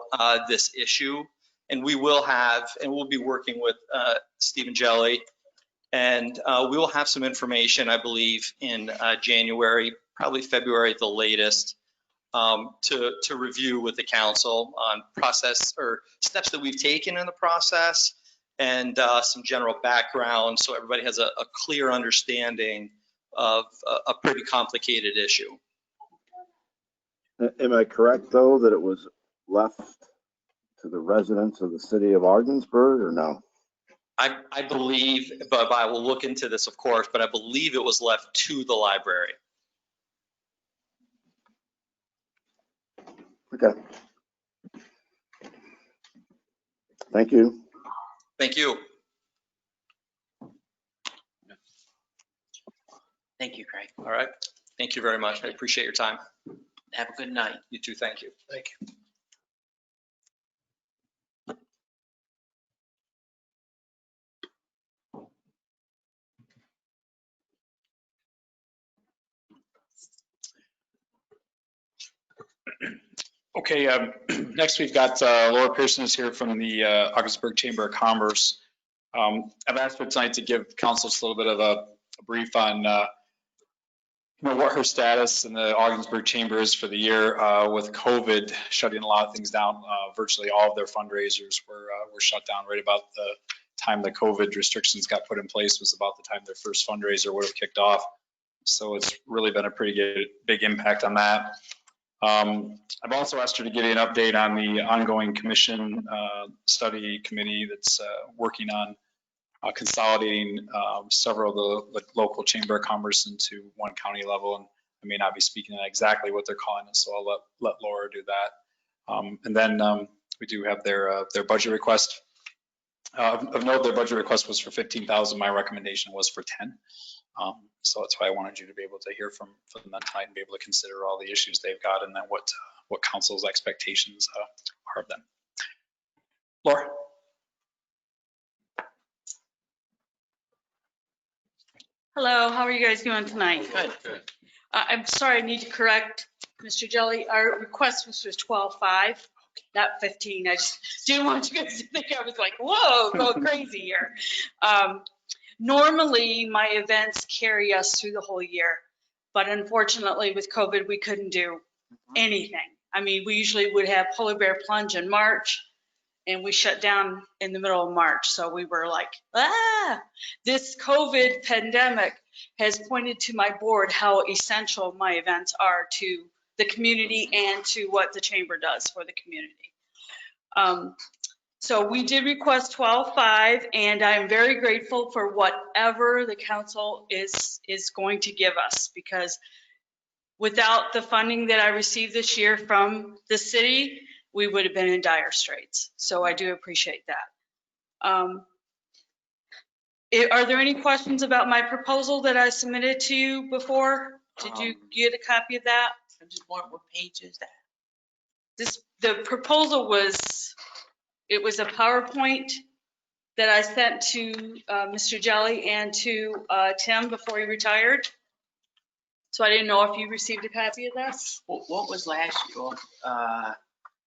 this issue, and we'll be working with Stephen Jelly, and we will have some information, I believe, in January, probably February at the latest, to review with the council on process or steps that we've taken in the process, and some general background so everybody has a clear understanding of a pretty complicated issue. Am I correct, though, that it was left to the residents of the city of Ogdensburg, or no? I believe, but I will look into this, of course, but I believe it was left to the library. Okay. Thank you. Thank you. Thank you, Craig. All right. Thank you very much. I appreciate your time. Have a good night. You too. Thank you. Thank you. Okay, next we've got Laura Pearson is here from the Augsburg Chamber of Commerce. I've asked for tonight to give council just a little bit of a brief on what her status in the Augsburg Chamber is for the year with COVID shutting a lot of things down. Virtually all of their fundraisers were shut down right about the time the COVID restrictions got put in place, was about the time their first fundraiser would have kicked off. So it's really been a pretty big impact on that. I've also asked her to give you an update on the ongoing commission study committee that's working on consolidating several of the local chamber of commerce into one county level. And I may not be speaking on exactly what they're calling it, so I'll let Laura do that. And then we do have their budget request. Of note, their budget request was for 15,000. My recommendation was for 10. So that's why I wanted you to be able to hear from them tonight and be able to consider all the issues they've got and then what council's expectations are of them. Laura? Hello, how are you guys doing tonight? Good. I'm sorry, I need to correct Mr. Jelly. Our request was for 12.5, not 15. I just didn't want you guys to think I was like, whoa, going crazy here. Normally, my events carry us through the whole year, but unfortunately with COVID, we couldn't do anything. I mean, we usually would have Polar Bear Plunge in March, and we shut down in the middle of March. So we were like, this COVID pandemic has pointed to my board how essential my events are to the community and to what the chamber does for the community. So we did request 12.5, and I'm very grateful for whatever the council is going to give us, because without the funding that I received this year from the city, we would have been in dire straits. So I do appreciate that. Are there any questions about my proposal that I submitted to you before? Did you get a copy of that? I just want what page is that? This the proposal was, it was a PowerPoint that I sent to Mr. Jelly and to Tim before he retired. So I didn't know if you received a copy of this. What was last year?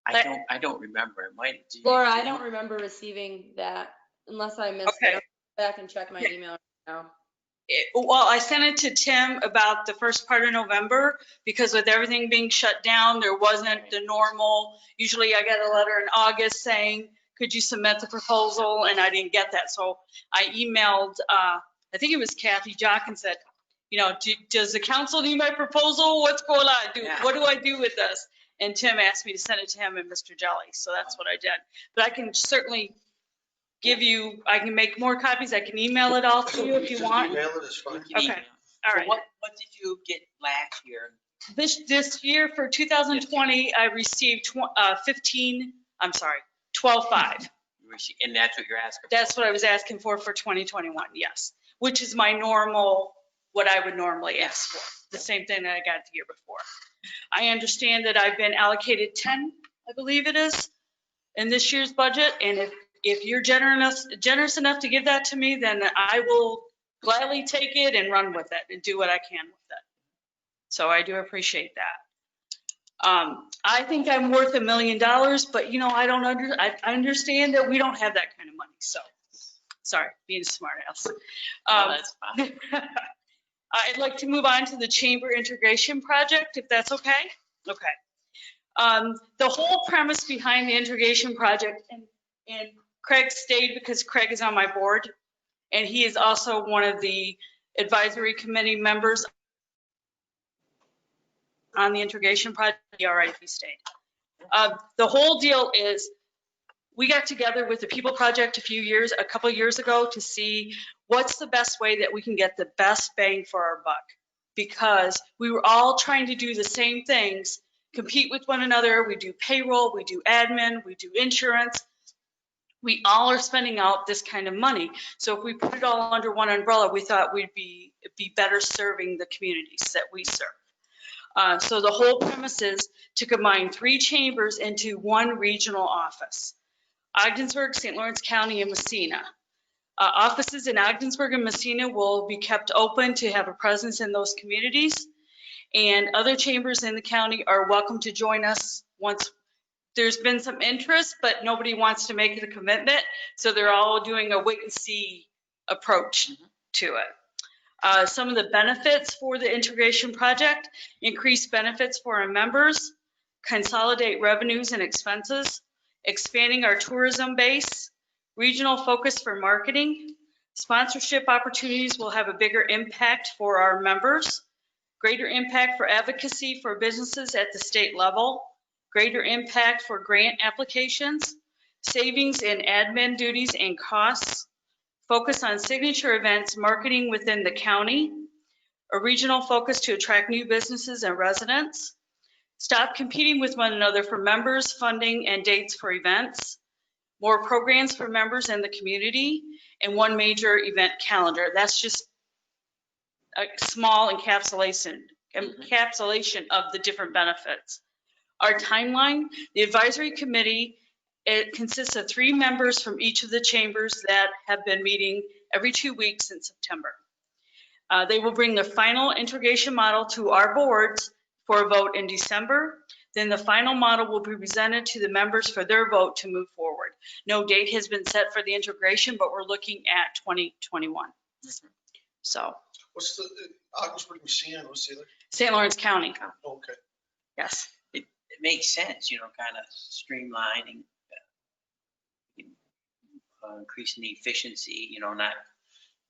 I don't remember. It might. Laura, I don't remember receiving that unless I missed it. Okay. I'll go back and check my email now. Well, I sent it to Tim about the first part of November because with everything being shut down, there wasn't the normal. Usually I get a letter in August saying, could you submit the proposal? And I didn't get that. So I emailed, I think it was Kathy Jock and said, you know, does the council need my proposal? What's going on? What do I do with this? And Tim asked me to send it to him and Mr. Jelly. So that's what I did. But I can certainly give you, I can make more copies. I can email it all to you if you Just want. email it, it's fine. Okay. All right. What did you get last year? This year for 2020, I received 12.5. And that's what you're asking for? That's what I was asking for 2021, yes. Which is my normal, what I would normally ask for. The same thing that I got the year before. I understand that I've been allocated 10, I believe it is, in this year's budget. And if you're generous enough to give that to me, then I will gladly take it and run with it and do what I can with it. So I do appreciate that. I think I'm worth $1 million, but you know, I understand that we don't have that kind of money. So sorry, being a smart ass. That's fine. I'd like to move on to the chamber integration project, if that's okay. Okay. The whole premise behind the integration project, and Craig stayed because Craig is on my board, and he is also one of the advisory committee members on the integration project. All right, he stayed. The whole deal is we got together with the People Project a couple of years ago to see what's the best way that we can get the best bang for our buck, because we were all trying to do the same things, compete with one another. We do payroll, we do admin, we do insurance. We all are spending out this kind of money. So if we put it all under one umbrella, we thought we'd be better serving the communities that we serve. So the whole premise is to combine 3 chambers into 1 regional office. Ogdensburg, St. Lawrence County, and Messina. Offices in Ogdensburg and Messina will be kept open to have a presence in those communities. And other chambers in the county are welcome to join us once. There's been some interest, but nobody wants to make it a commitment. So they're all doing a wait and see approach to it. Some of the benefits for the integration project: increased benefits for our members, consolidate revenues and expenses, expanding our tourism base, regional focus for marketing, sponsorship opportunities will have a bigger impact for our members, greater impact for advocacy for businesses at the state level, greater impact for grant applications, savings in admin duties and costs, focus on signature events, marketing within the county, a regional focus to attract new businesses and residents, stop competing with one another for members, funding, and dates for events, more programs for members in the community, and 1 major event calendar. That's just a small encapsulation of the different benefits. Our timeline: the advisory committee, it consists of 3 members from each of the chambers that have been meeting every 2 weeks in September. They will bring the final integration model to our boards for a vote in December. Then the final model will be presented to the members for their vote to move forward. No date has been set for the integration, but we're looking at 2021. So. What's the, Ogdensburg, Messina, what's the other? St. Lawrence County. Okay. Yes. It makes sense, you know, kind of streamlining, increasing the efficiency, you know, not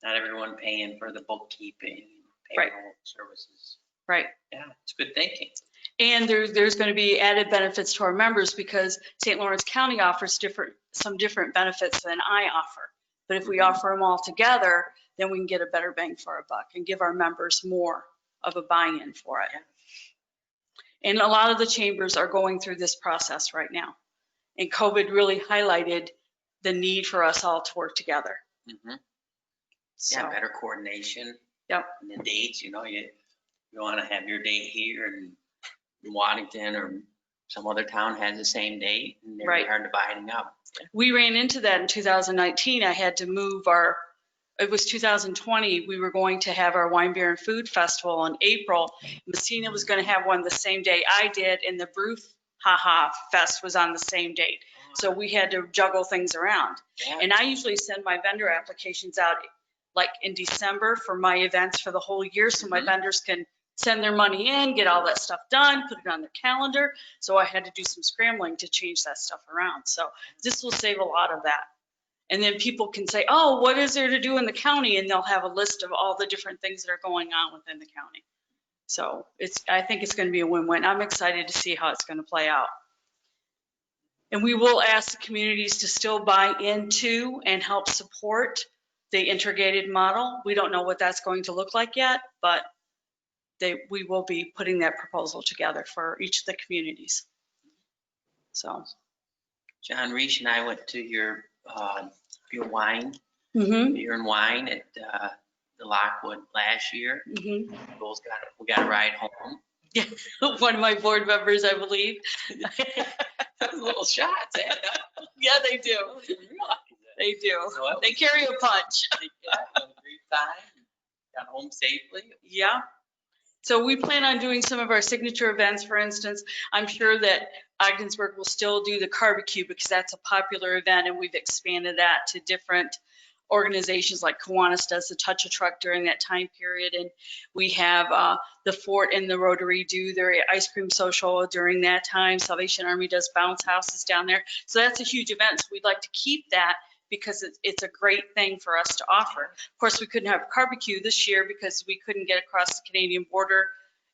everyone paying for the bookkeeping, payroll services. Right. Yeah, it's good thinking. And there's going to be added benefits to our members because St. Lawrence County offers some different benefits than I offer. But if we offer them all together, then we can get a better bang for our buck and give our members more of a buy-in for it. And a lot of the chambers are going through this process right now. And COVID really highlighted the need for us all to work together. So, yeah, better coordination. Yep. And the dates, you know, you want to have your date here in Waddington or some other town has the same date and they're Right. hard dividing up. We ran into that in 2019. I had to move it was 2020. We were going to have our Wine, Beer, and Food Festival in April. Messina was going to have one the same day I did, and the Bruce Haha Fest was on the same date. So we had to juggle things around. Yeah. And I usually send my vendor applications out like in December for my events for the whole year, so my vendors can send their money in, get all that stuff done, put it on their calendar. So I had to do some scrambling to change that stuff around. So this will save a lot of that. And then people can say, oh, what is there to do in the county? And they'll have a list of all the different things that are going on within the county. So I think it's going to be a win-win. I'm excited to see how it's going to play out. And we will ask the communities to still buy into and help support the integrated model. We don't know what that's going to look like yet, but we will be putting that proposal together for each of the communities. So. John Reese and I went to your wine, Mm-hmm. beer and wine at the Lockwood last year. Mm-hmm. We got a ride home. Yeah, one of my board members, I believe. Those little shots, eh? Yeah, they do. They do. So They carry a punch. Yeah, had a great time. Got home safely. Yeah. So we plan on doing some of our signature events, for instance. I'm sure that Ogdensburg will still do the barbecue because that's a popular event, and we've expanded that to different organizations like Kiwanis does the Touch a Truck during that time period. And we have the Fort and the Rotary do their ice cream social during that time. Salvation Army does bounce houses down there. So that's a huge event. So we'd like to keep that because it's a great thing for us to offer. Of course, we couldn't have barbecue this year because we couldn't get across the Canadian border.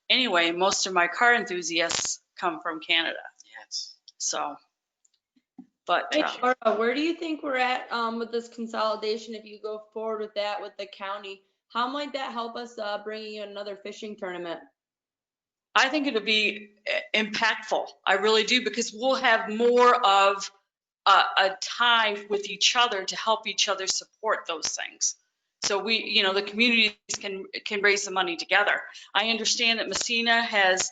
Anyway, most of my car enthusiasts come from Canada. Yes. So, but Hey, Laura, where do you think we're at with this consolidation? If you go forward with that with the county, how might that help us bringing in another fishing tournament? I think it'll be impactful. I really do, because we'll have more of a tie with each other to help each other support those things. So we, the communities can raise the money together. I understand that Messina has,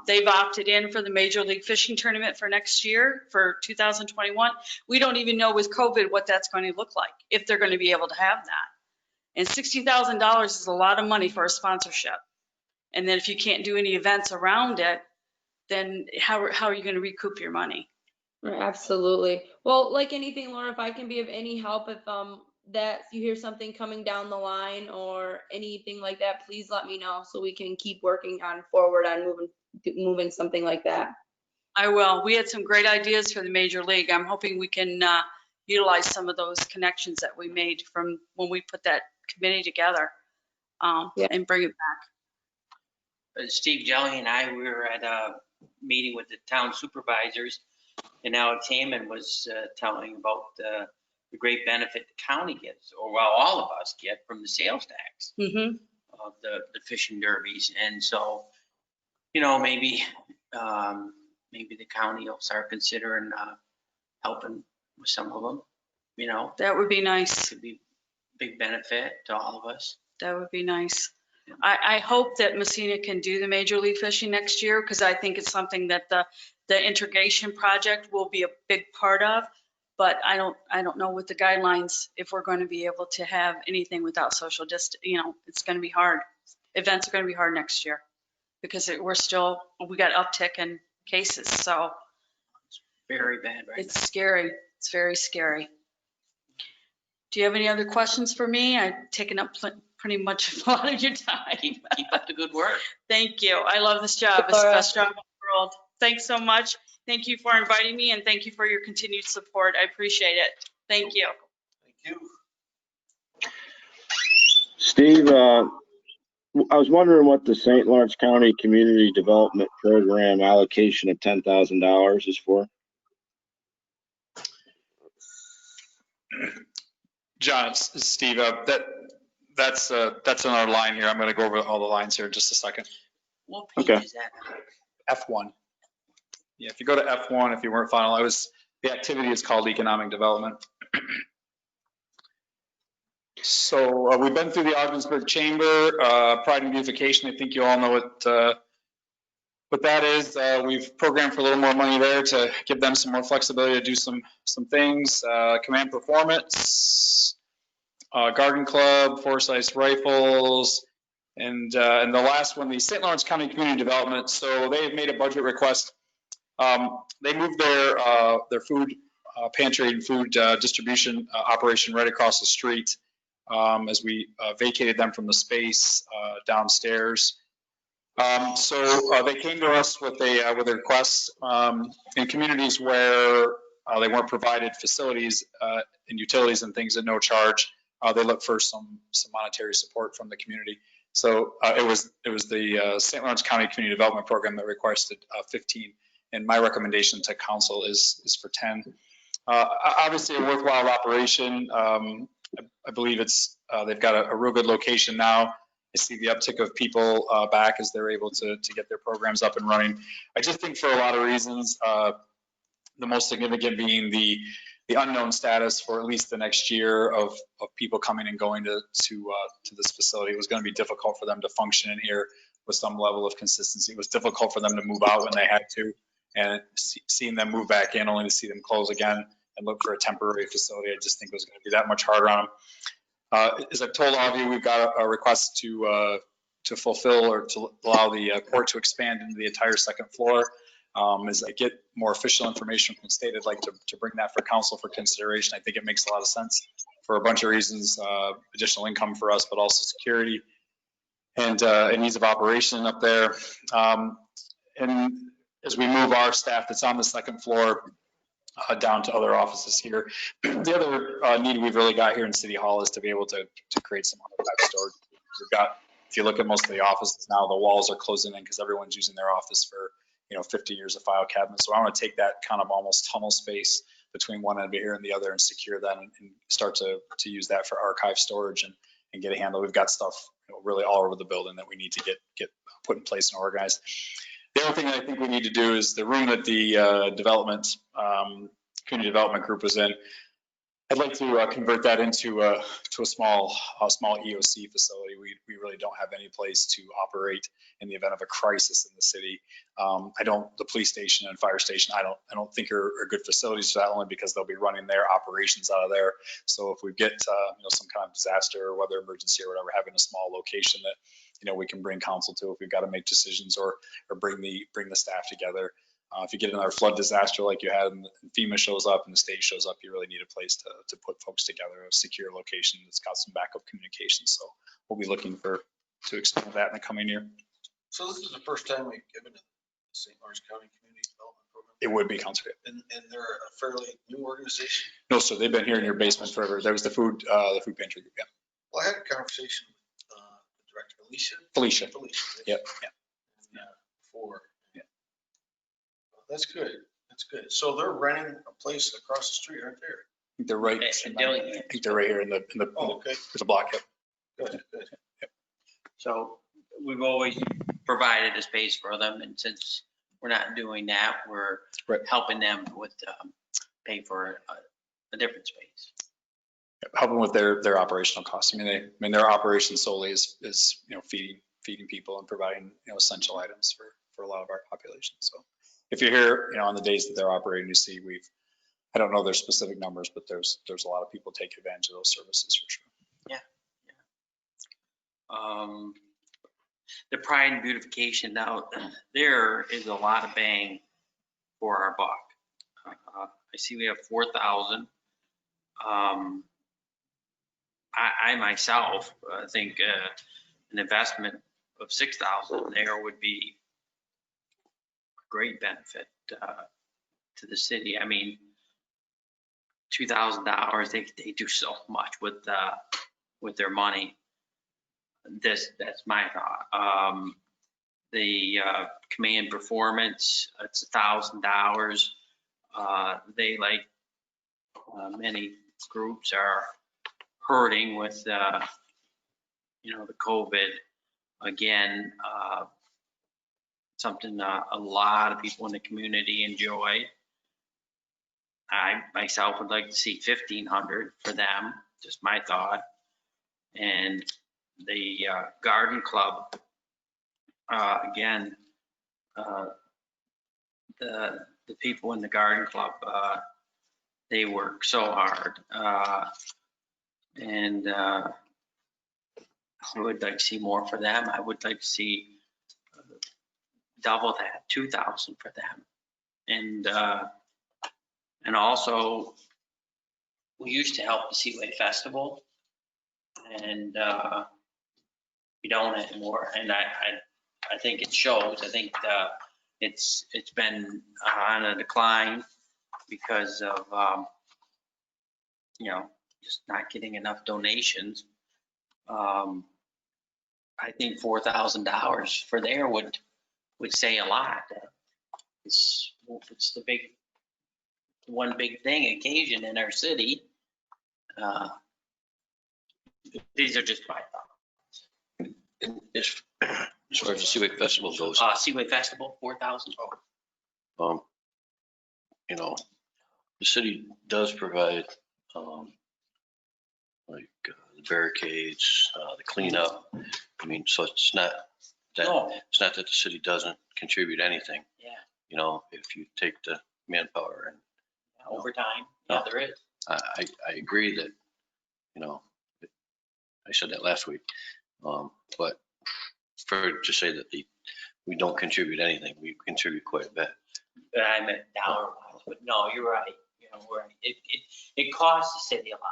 they've opted in for the Major League Fishing Tournament for next year, for 2021. We don't even know with COVID what that's going to look like, if they're going to be able to have that. And $60,000 is a lot of money for a sponsorship. And then if you can't do any events around it, then how are you going to recoup your money? Absolutely. Well, like anything, Laura, if I can be of any help, if that you hear something coming down the line or anything like that, please let me know so we can keep working on forward on moving something like that. I will. We had some great ideas for the Major League. I'm hoping we can utilize some of those connections that we made from when we put that committee together and bring it back. Steve Jelly and I, we were at a meeting with the town supervisors, and Alex Hammond was telling about the great benefit the county gets, or well, all of us get from the sales tax of the fishing derbies. And so, maybe the county will start considering helping with some of them. That would be nice. Could be big benefit to all of us. That would be nice. I hope that Messina can do the Major League Fishing next year, because I think it's something that the integration project will be a big part of. But I don't know with the guidelines if we're going to be able to have anything without social distance. It's going to be hard. Events are going to be hard next year because we got uptick in cases. So it's very bad, right? It's scary. It's very scary. Do you have any other questions for me? I've taken up pretty much a lot of your time. Keep up the good work. Thank you. I love this job. It's the best job in the world. Thanks so much. Thank you for inviting me, and thank you for your continued support. I appreciate it. Thank you. Thank you. Steve, I was wondering what the St. Lawrence County Community Development Program allocation of $10,000 is for. John, it's Steve, that's on our line here. I'm going to go over all the lines here in just a second. What page Okay. is that? F1. Yeah, if you go to F1, if you weren't following, the activity is called economic development. So we've been through the Ogdensburg Chamber, Pride and Beautification. I think you all know what that is, we've programmed for a little more money there to give them some more flexibility to do some things. Command Performance, Garden Club, Forsyth Rifles, and the last one, the St. Lawrence County Community Development. So they have made a budget request. They moved their food pantry and food distribution operation right across the street as we vacated them from the space downstairs. So they came to us with a request in communities where they weren't provided facilities and utilities and things at no charge. They look for some monetary support from the community. So it was the St. Lawrence County Community Development Program that requested 15, and my recommendation to council is for 10. Obviously a worthwhile operation. I believe they've got a real good location now. I see the uptick of people back as they're able to get their programs up and running. I just think for a lot of reasons, the most significant being the unknown status for at least the next year of people coming and going to this facility. It was going to be difficult for them to function in here with some level of consistency. It was difficult for them to move out when they had to, and seeing them move back in only to see them close again and look for a temporary facility, I just think it was going to be that much harder on them. As I've told all of you, we've got a request to fulfill or to allow the court to expand into the entire second floor. As I get more official information from the state, I'd like to bring that for council for consideration. I think it makes a lot of sense for a bunch of reasons, additional income for us, but also security and ease of operation up there. And as we move our staff that's on the second floor down to other offices here, the other need we've really got here in City Hall is to be able to create some archive storage. We've got, if you look at most of the offices now, the walls are closing in because everyone's using their office for 50 years of file cabinets. So I want to take that kind of almost tunnel space between one end of here and the other and secure that and start to use that for archive storage and get a handle. We've got stuff really all over the building that we need to get put in place and organized. The other thing that I think we need to do is the room that the community development group was in. I'd like to convert that into a small EOC facility. We really don't have any place to operate in the event of a crisis in the city. The police station and fire station, I don't think are good facilities for that, only because they'll be running their operations out of there. So if we get some kind of disaster or weather emergency or whatever, having a small location that we can bring council to if we've got to make decisions or bring the staff together. If you get another flood disaster like you had and FEMA shows up and the state shows up, you really need a place to put folks together, a secure location that's got some backup communication. So we'll be looking to expand that in the coming year. So this is the first time we've given it the St. Lawrence County Community Development Program? It would be, Councilor. And they're a fairly new organization? No, sir. They've been here in your basement forever. There was the food pantry group, yeah. Well, I had a conversation with Director Felicia. Yep. Before. That's good. That's good. So they're renting a place across the street, aren't they? I think they're right. I think they're right here in the okay. There's a block. Yep. Good. Yep. So we've always provided a space for them, and since we're not doing that, we're helping them with pay for a different space. Helping with their operational costs. I mean, their operation solely is feeding people and providing essential items for a lot of our population. So if you're here, on the days that they're operating, you see I don't know their specific numbers, but there's a lot of people take advantage of those services for sure. Yeah. The Pride and Beautification, now there is a lot of bang for our buck. I see we have 4,000. I myself think an investment of 6,000 there would be a great benefit to the city. I mean, $2,000, they do so much with their money. That's my thought. The Command Performance, it's $1,000. They, like many groups, are hurting with the COVID. Again, something a lot of people in the community enjoy. I myself would like to see 1,500 for them, just my thought. And the Garden Club, again, the people in the garden club, they work so hard. And I would like to see more for them. I would like to see double that, 2,000 for them. And also, we used to help the Seaweed Festival, and we don't anymore. And I think it shows. I think it's been on a decline because of just not getting enough donations. I think $4,000 for there would say a lot. It's the one big thing occasion in our city. These are just my thoughts. As far as the Seaweed Festival goes, Seaweed Festival, 4,000. the city does provide, like the barricades, the cleanup. I mean, so it's not that, it's not that the city doesn't contribute anything. Yeah. If you take the manpower and Overtime, yeah, there is. I agree that, I said that last week. But to say that we don't contribute anything, we contribute quite a bit. I meant dollar wise, but no, you're right. It costs the city a lot,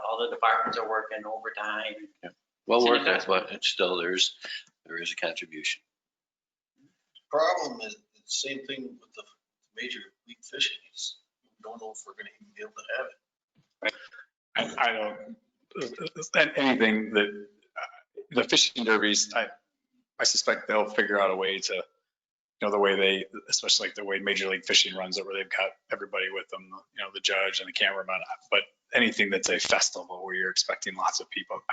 all the departments are working overtime. Yeah. Well worth it, but it's still, there is a contribution. Problem is the same thing with the major league fishing. Is we don't know if we're going to even be able to have it. I don't, anything that, the fishing derbies, I suspect they'll figure out a way to, the way they, especially like the way Major League Fishing runs it, where they've got everybody with them, the judge and the cameraman. But anything that's a festival where you're expecting lots of people,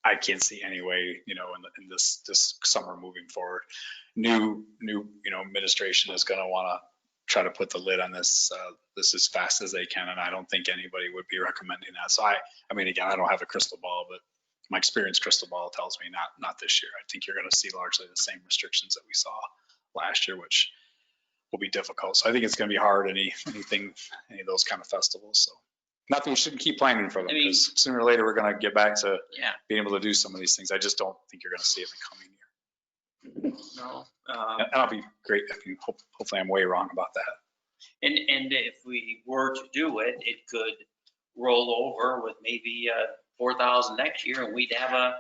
I can't see any way, in this summer moving forward. New administration is going to want to try to put the lid on this as fast as they can, and I don't think anybody would be recommending that. So I mean, again, I don't have a crystal ball, but my experience crystal ball tells me not this year. I think you're going to see largely the same restrictions that we saw last year, which will be difficult. So I think it's going to be hard, any of those kind of festivals. So not that we shouldn't keep planning for them, because sooner or later we're going to get back to being able to do some of these things. I just don't think you're going to see it in the coming year. No. And I'll be great. Hopefully I'm way wrong about that. And if we were to do it, it could roll over with maybe 4,000 next year, and we'd have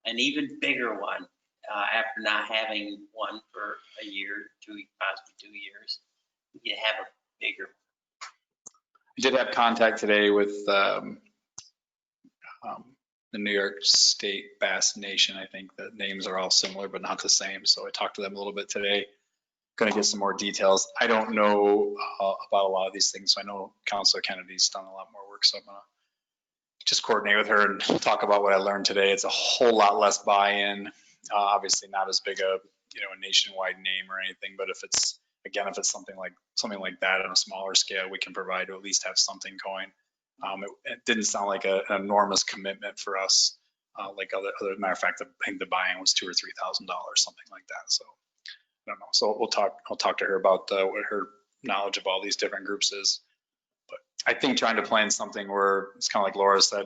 an even bigger one after not having one for a year, possibly 2 years. We could have a bigger one. I did have contact today with the New York State Bass Nation. I think the names are all similar, but not the same. So I talked to them a little bit today. Going to get some more details. I don't know about a lot of these things. So I know Councilor Kennedy's done a lot more work. So I'm going to just coordinate with her and talk about what I learned today. It's a whole lot less buy-in. Obviously not as big a nationwide name or anything, but if it's something like that on a smaller scale, we can provide to at least have something going. It didn't sound like an enormous commitment for us. Like other matter of fact, I think the buy-in was $2,000 or $3,000, something like that. So I don't know. So I'll talk to her about what her knowledge of all these different groups is. But I think trying to plan something where it's kind of like Laura said,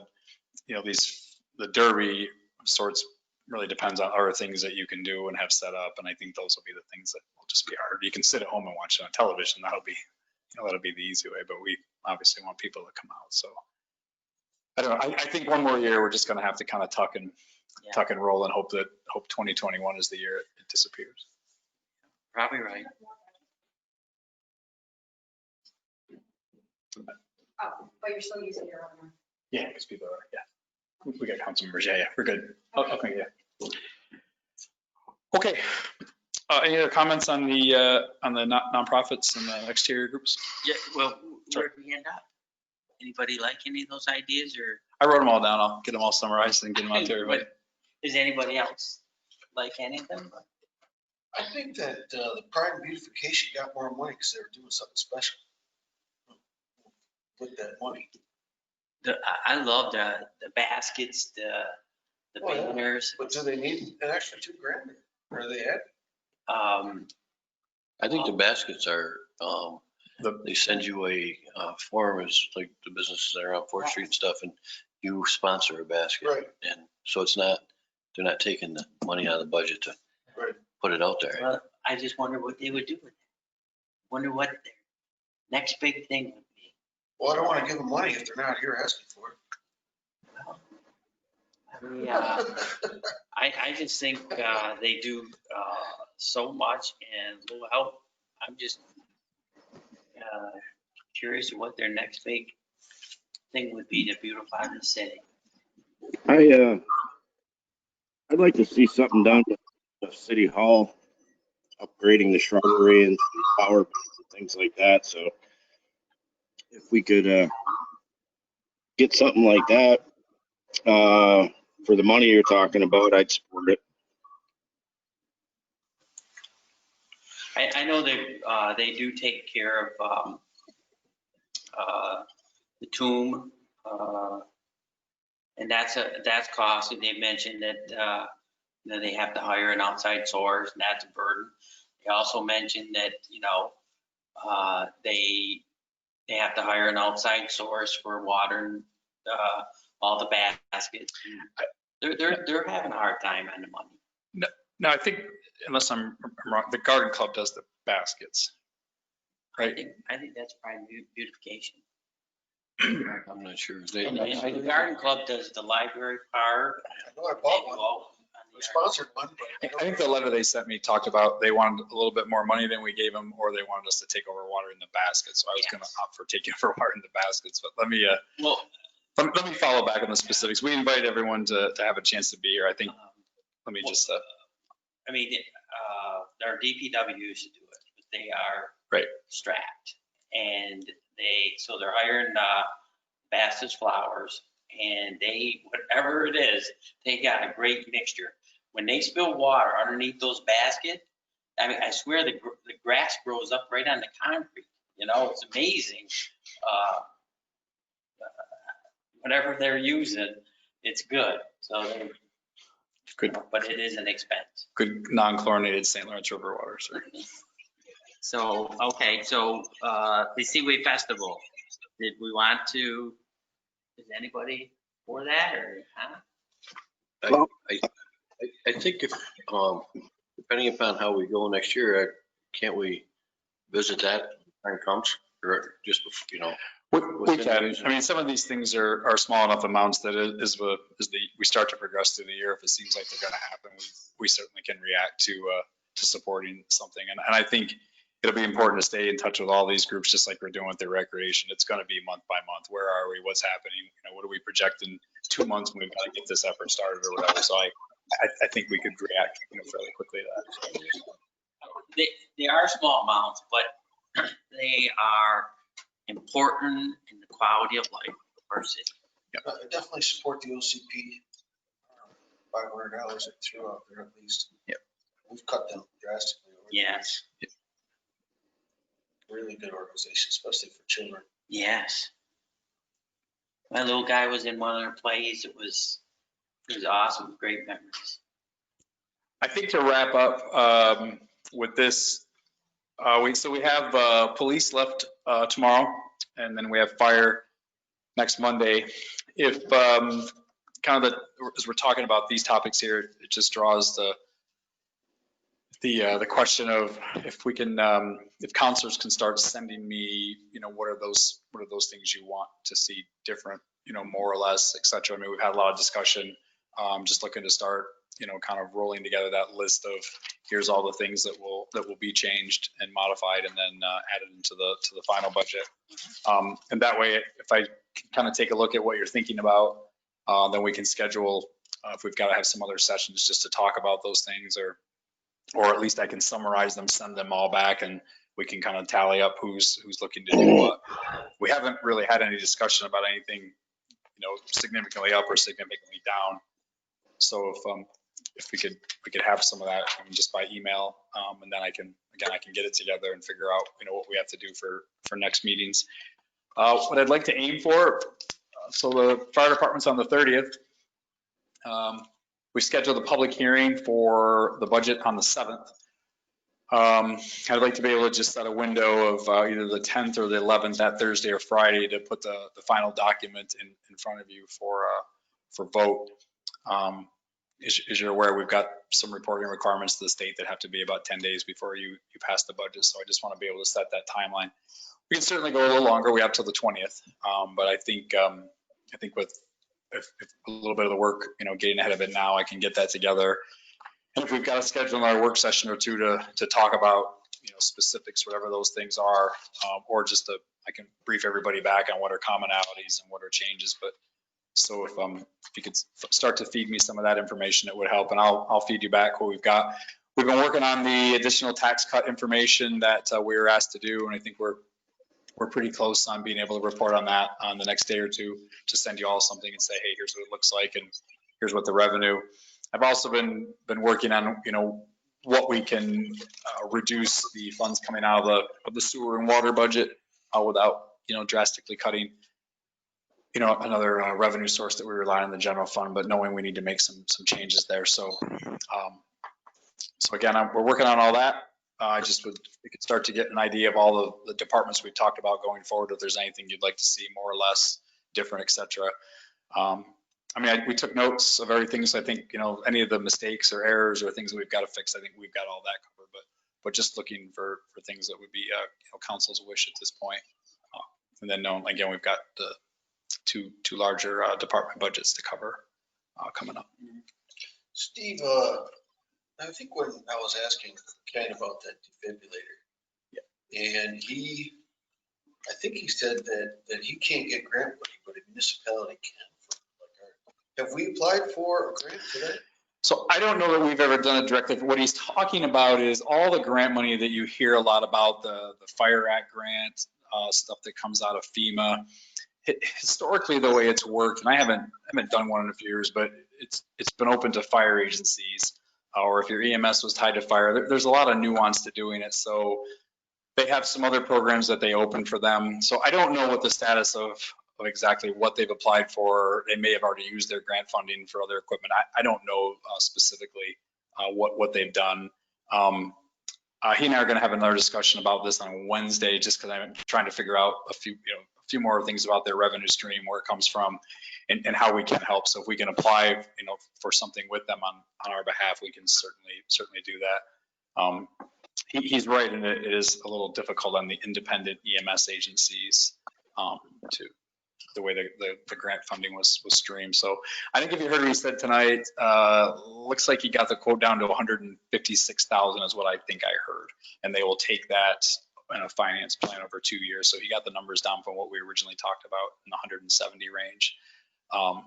the derby of sorts really depends on other things that you can do and have set up. And I think those will be the things that will just be hard. You can sit at home and watch it on television. That'll be the easy way, but we obviously want people to come out. So I don't know. I think one more year, we're just going to have to kind of tuck and roll and hope 2021 is the year it disappears. Probably right. Oh, but you're still using your own. Yeah, because people are, we got council members. Yeah, we're good. Okay, yeah. Okay. Any other comments on the nonprofits and the exterior groups? Yeah, well, where did we end up? Anybody like any of those ideas, or? I wrote them all down. I'll get them all summarized and get them out to everybody. Does anybody else like any of them? I think that the Pride and Beautification got more money because they were doing something special with that money. I love the baskets, the banners. But do they need an extra $2,000? Where are they at? I think the baskets are, The- they send you a form, it's like the businesses that are on 4th Street and stuff, and you sponsor a basket. Right. And so it's not, they're not taking the money out of the budget to Right. put it out there. Well, I just wonder what they would do with it. Wonder what their next big thing would be. Well, I don't want to give them money if they're not here asking for it. Yeah, I just think they do so much and little help. I'm just curious what their next big thing would be to beautify the city. I'd like to see something done with the city hall, upgrading the shrubbery and power plants and things like that. So if we could get something like that for the money you're talking about, I'd support it. I know they do take care of the tomb, and that's costly. They mentioned that they have to hire an outside source, and that's a burden. They also mentioned that they have to hire an outside source for watering all the baskets. They're having a hard time on the money. No, I think, unless I'm wrong, the garden club does the baskets, right? I think that's probably beautification. I'm not sure. The garden club does the library part. I know I bought one. I sponsored one. But I think the letter they sent me talked about they wanted a little bit more money than we gave them, or they wanted us to take over watering the baskets. So I was going to opt for taking over watering the baskets, but let me follow back on the specifics. We invited everyone to have a chance to be here. I think, let me just. Our DPW should do it, but they are right strapped, and so they're hiring Bassett's Flowers, and whatever it is, they got a great mixture. When they spill water underneath those baskets, I swear the grass grows up right on the concrete. It's amazing. Whatever they're using, it's good. So good, but it is an expense. Good non-chlorinated St. Lawrence River water, sir. So, okay, the Seaweed Festival, did we want to, is anybody for that or, huh? I think if, depending upon how we go next year, can't we visit that when it comes? Or just, We can. I mean, some of these things are small enough amounts that we start to progress through the year. If it seems like they're going to happen, we certainly can react to supporting something. And I think it'll be important to stay in touch with all these groups, just like we're doing with the recreation. It's going to be month by month. Where are we? What's happening? What do we project in 2 months when we've got to get this effort started or whatever? So I think we could react fairly quickly to that. They are small amounts, but they are important in the quality of life of our city. I definitely support the OCP. $500 I threw out there at least. Yep. We've cut them drastically. Yes. Yep. Really good organization, especially for children. Yes. My little guy was in one of their plays. It was awesome. Great memories. I think to wrap up with this, we have police left tomorrow, and then we have fire next Monday. If as we're talking about these topics here, it just draws the question of if we can, if counselors can start sending me, what are those things you want to see different, more or less, et cetera. I mean, we've had a lot of discussion, just looking to start, kind of rolling together that list of here's all the things that will be changed and modified and then added into the final budget. And that way, if I kind of take a look at what you're thinking about, then we can schedule, if we've got to have some other sessions just to talk about those things, or at least I can summarize them, send them all back, and we can kind of tally up who's looking to do what. We haven't really had any discussion about anything, significantly up or significantly down. So if we could have some of that just by email, and then I can get it together and figure out, what we have to do for next meetings. What I'd like to aim for, so the fire department's on the 30th. We scheduled a public hearing for the budget on the 7th. I'd like to be able to just set a window of either the 10th or the 11th, that Thursday or Friday, to put the final document in front of you for vote. As you're aware, we've got some reporting requirements to the state that have to be about 10 days before you pass the budget. So I just want to be able to set that timeline. We can certainly go a little longer. We have till the 20th. But I think with if a little bit of the work, getting ahead of it now, I can get that together. And if we've got to schedule another work session or two to talk about, specifics, whatever those things are, or just I can brief everybody back on what are commonalities and what are changes. But so if you could start to feed me some of that information, it would help. And I'll feed you back what we've got. We've been working on the additional tax cut information that we were asked to do. And I think we're pretty close on being able to report on that on the next day or two, to send you all something and say, hey, here's what it looks like and here's what the revenue. I've also been working on, what we can reduce the funds coming out of the sewer and water budget without, drastically cutting, another revenue source that we rely on, the general fund, but knowing we need to make some changes there. So again, we're working on all that. We could start to get an idea of all the departments we've talked about going forward. If there's anything you'd like to see more or less different, et cetera. We took notes of everything. So I think, any of the mistakes or errors or things that we've got to fix, I think we've got all that covered, but just looking for things that would be, council's wish at this point. And then again, we've got the two larger department budgets to cover coming up. Steve, I think when I was asking Ken about that defibrillator, and I think he said that he can't get grant money, but a municipality can. Have we applied for a grant for that? So I don't know that we've ever done it directly. What he's talking about is all the grant money that you hear a lot about, the Fire Act grant, stuff that comes out of FEMA. Historically, the way it's worked, and I haven't done one in a few years, but it's been open to fire agencies, or if your EMS was tied to fire, there's a lot of nuance to doing it. So they have some other programs that they open for them. So I don't know what the status of exactly what they've applied for. They may have already used their grant funding for other equipment. I don't know specifically what they've done. He and I are going to have another discussion about this on Wednesday, just because I'm trying to figure out a few more things about their revenue stream, where it comes from, and how we can help. So if we can apply, for something with them on our behalf, we can certainly do that. He's right, and it is a little difficult on the independent EMS agencies to the way the grant funding was streamed. So I think if you heard what he said tonight, looks like he got the quote down to 156,000 is what I think I heard. And they will take that in a finance plan over 2 years. So he got the numbers down from what we originally talked about in the 170 range. I'm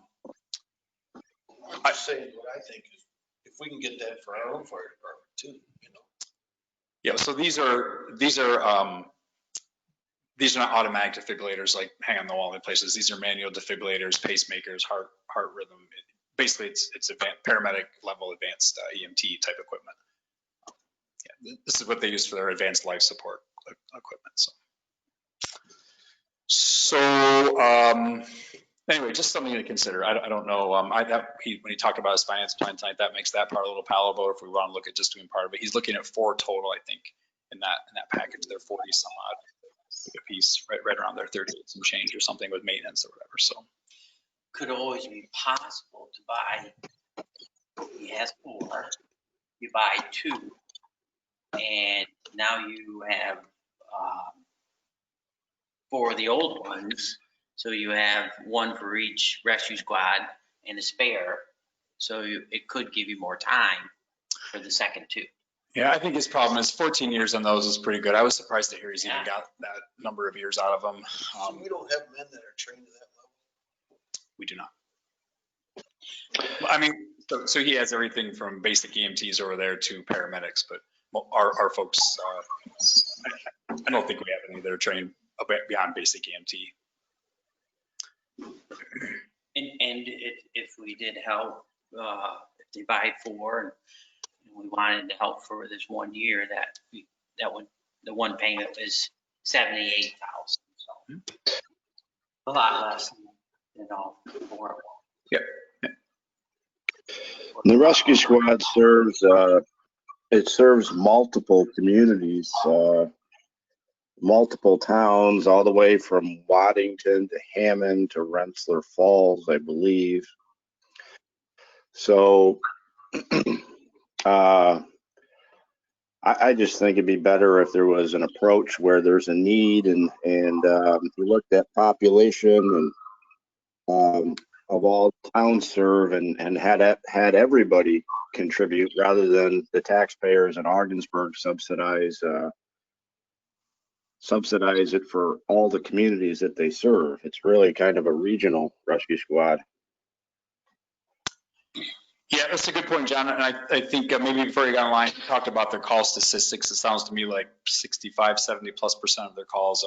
just saying what I think is, if we can get that for our own fire department too, Yeah, so these are not automatic defibrillators like hang on the wall in places. These are manual defibrillators, pacemakers, heart rhythm. Basically, it's advanced, paramedic level advanced EMT type equipment. Yeah, this is what they use for their advanced life support equipment. So anyway, just something to consider. I don't know. When he talked about his finance plan tonight, that makes that part a little palatable. If we want to look at just doing part of it, he's looking at 4 total, I think, in that package. They're 40 some odd a piece, right around there, 30 some change or something with maintenance or whatever. So could always be possible to buy. He has 4. You buy 2, and now you have 4 of the old ones. So you have 1 for each rescue squad and a spare. So it could give you more time for the second 2. Yeah, I think his problem is 14 years on those is pretty good. I was surprised to hear he's even got that number of years out of them. So we don't have men that are trained to that level? We do not. So he has everything from basic EMTs over there to paramedics, but our folks, I don't think we have any that are trained beyond basic EMT. And if we did help, if they buy 4 and we wanted to help for this 1 year, the one payment was 78,000. So a lot less than all 4. Yeah. The rescue squad serves, it serves multiple communities, multiple towns, all the way from Waddington to Hammond to Rensselaer Falls, I believe. So, I just think it'd be better if there was an approach where there's a need and we looked at population and of all towns serve and had everybody contribute rather than the taxpayers in Ogdensburg subsidize it for all the communities that they serve. It's really kind of a regional rescue squad. Yeah, that's a good point, John. And I think maybe before you got online, you talked about their call statistics. It sounds to me like 65, 70+% of their calls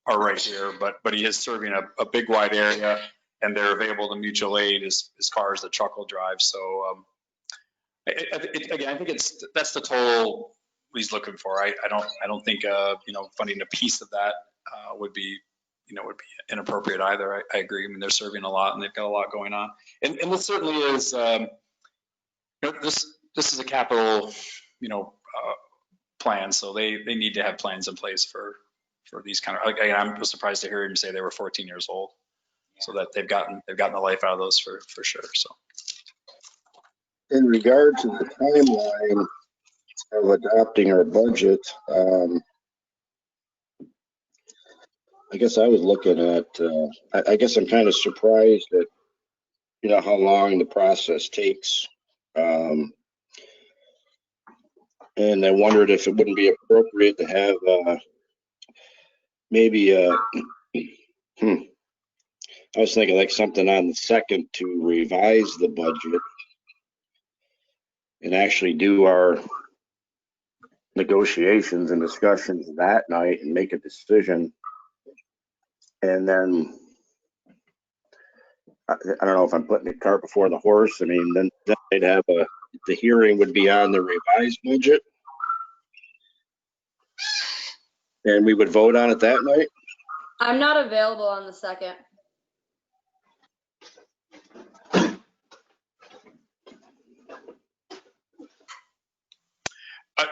are right here, but he is serving a big wide area and they're available to mutual aid as far as the truck will drive. So again, I think that's the total he's looking for. I don't think funding a piece of that would be inappropriate either. I agree. I mean, they're serving a lot and they've got a lot going on. And this certainly is, this is a capital, plan. So they need to have plans in place for these kind of, like, I'm surprised to hear him say they were 14 years old. So that they've gotten the life out of those for sure. So. In regard to the timeline of adopting our budget, I guess I was looking at, I guess I'm kind of surprised at, how long the process takes. And I wondered if it wouldn't be appropriate to have maybe I was thinking like something on the 2nd to revise the budget and actually do our negotiations and discussions that night and make a decision. And then I don't know if I'm putting the cart before the horse. I mean, then they'd have the hearing would be on the revised budget. And we would vote on it that night. I'm not available on the 2nd.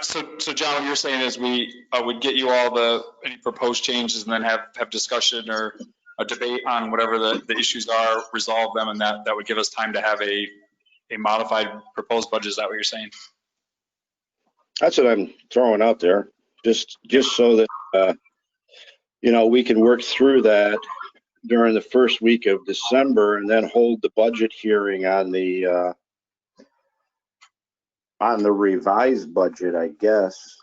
So John, what you're saying is we would get you all any proposed changes and then have discussion or a debate on whatever the issues are, resolve them, and that would give us time to have a modified proposed budget. Is that what you're saying? That's what I'm throwing out there, just so that we can work through that during the first week of December and then hold the budget hearing on the revised budget, I guess.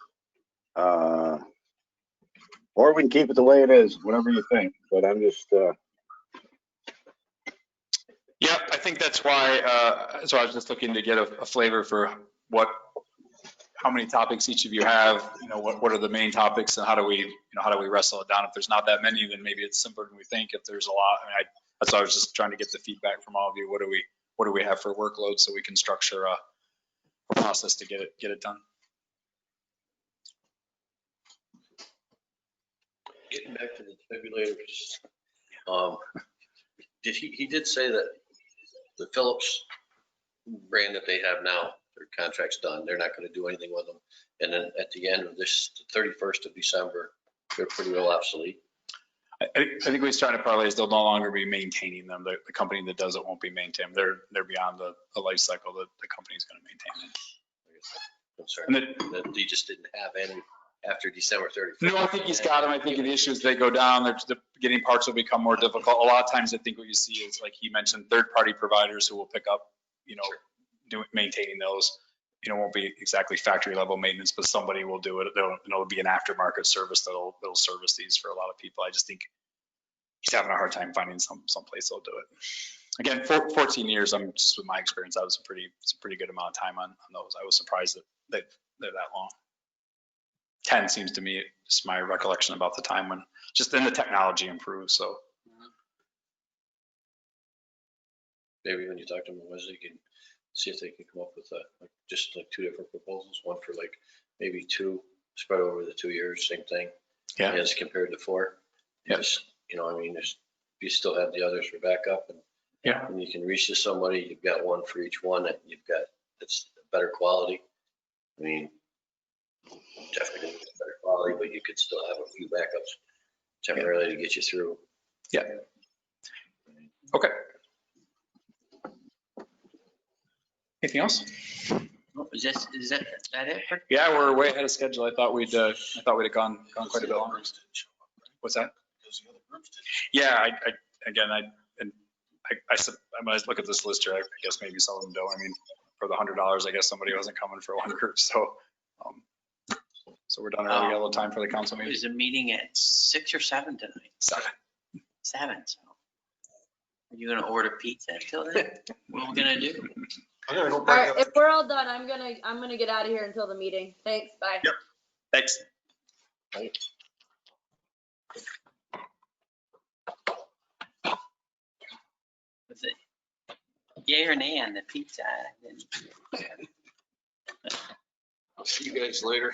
Or we can keep it the way it is, whatever you think. But I'm just. Yeah, I think that's why. So I was just looking to get a flavor for how many topics each of you have. What are the main topics, and how do we wrestle it down? If there's not that many, then maybe it's simpler than we think. If there's a lot, that's why I was just trying to get the feedback from all of you. What do we have for workload so we can structure a process to get it done. Getting back to the defibrillators, he did say that the Phillips brand that they have now, their contract's done. They're not going to do anything with them. And then at the end of this, the 31st of December, they're pretty well obsolete. I think we started to parlay is they'll no longer be maintaining them. The company that does it won't be maintaining them. They're beyond the life cycle that the company's going to maintain them. Concerned that he just didn't have any after December 31st. No, I think he's got them. I think the issues they go down, the getting parts will become more difficult. A lot of times I think what you see is, like he mentioned, third-party providers who will pick up, maintaining those. Won't be exactly factory level maintenance, but somebody will do it. It'll be an aftermarket service that'll service these for a lot of people. I just think he's having a hard time finding some place that'll do it. Again, 14 years, I'm just with my experience, that was a pretty good amount of time on those. I was surprised that they're that long. 10 seems to me, just my recollection about the time when just then the technology improves. So maybe when you talk to them on Wednesday, you can see if they can come up with just two different proposals. One for maybe 2 spread over the 2 years, same thing. Yeah. As compared to 4. Yes. You still have the others for backup, and Yeah. And you can reach to somebody, you've got one for each one that you've got, that's better quality. I mean, definitely better quality, but you could still have a few backups temporarily to get you through. Yeah. Okay. Anything else? Is that it? Yeah, we're way ahead of schedule. I thought we'd have gone quite a bit longer. What's that? Because the other groups did. Yeah, when I look at this list here, I guess maybe some of them don't. I mean, for the $100, I guess somebody wasn't coming for one group. So we're done early. We got a little time for the council meeting. There's a meeting at 6 or 7 tonight. 7. So are you gonna order pizza until then? What are we gonna do? I'm gonna go All break right, up. if we're all done, I'm gonna get out of here until the meeting. Thanks, bye. Yep. Thanks. Was it yay or nay on the pizza? I'll see you guys later.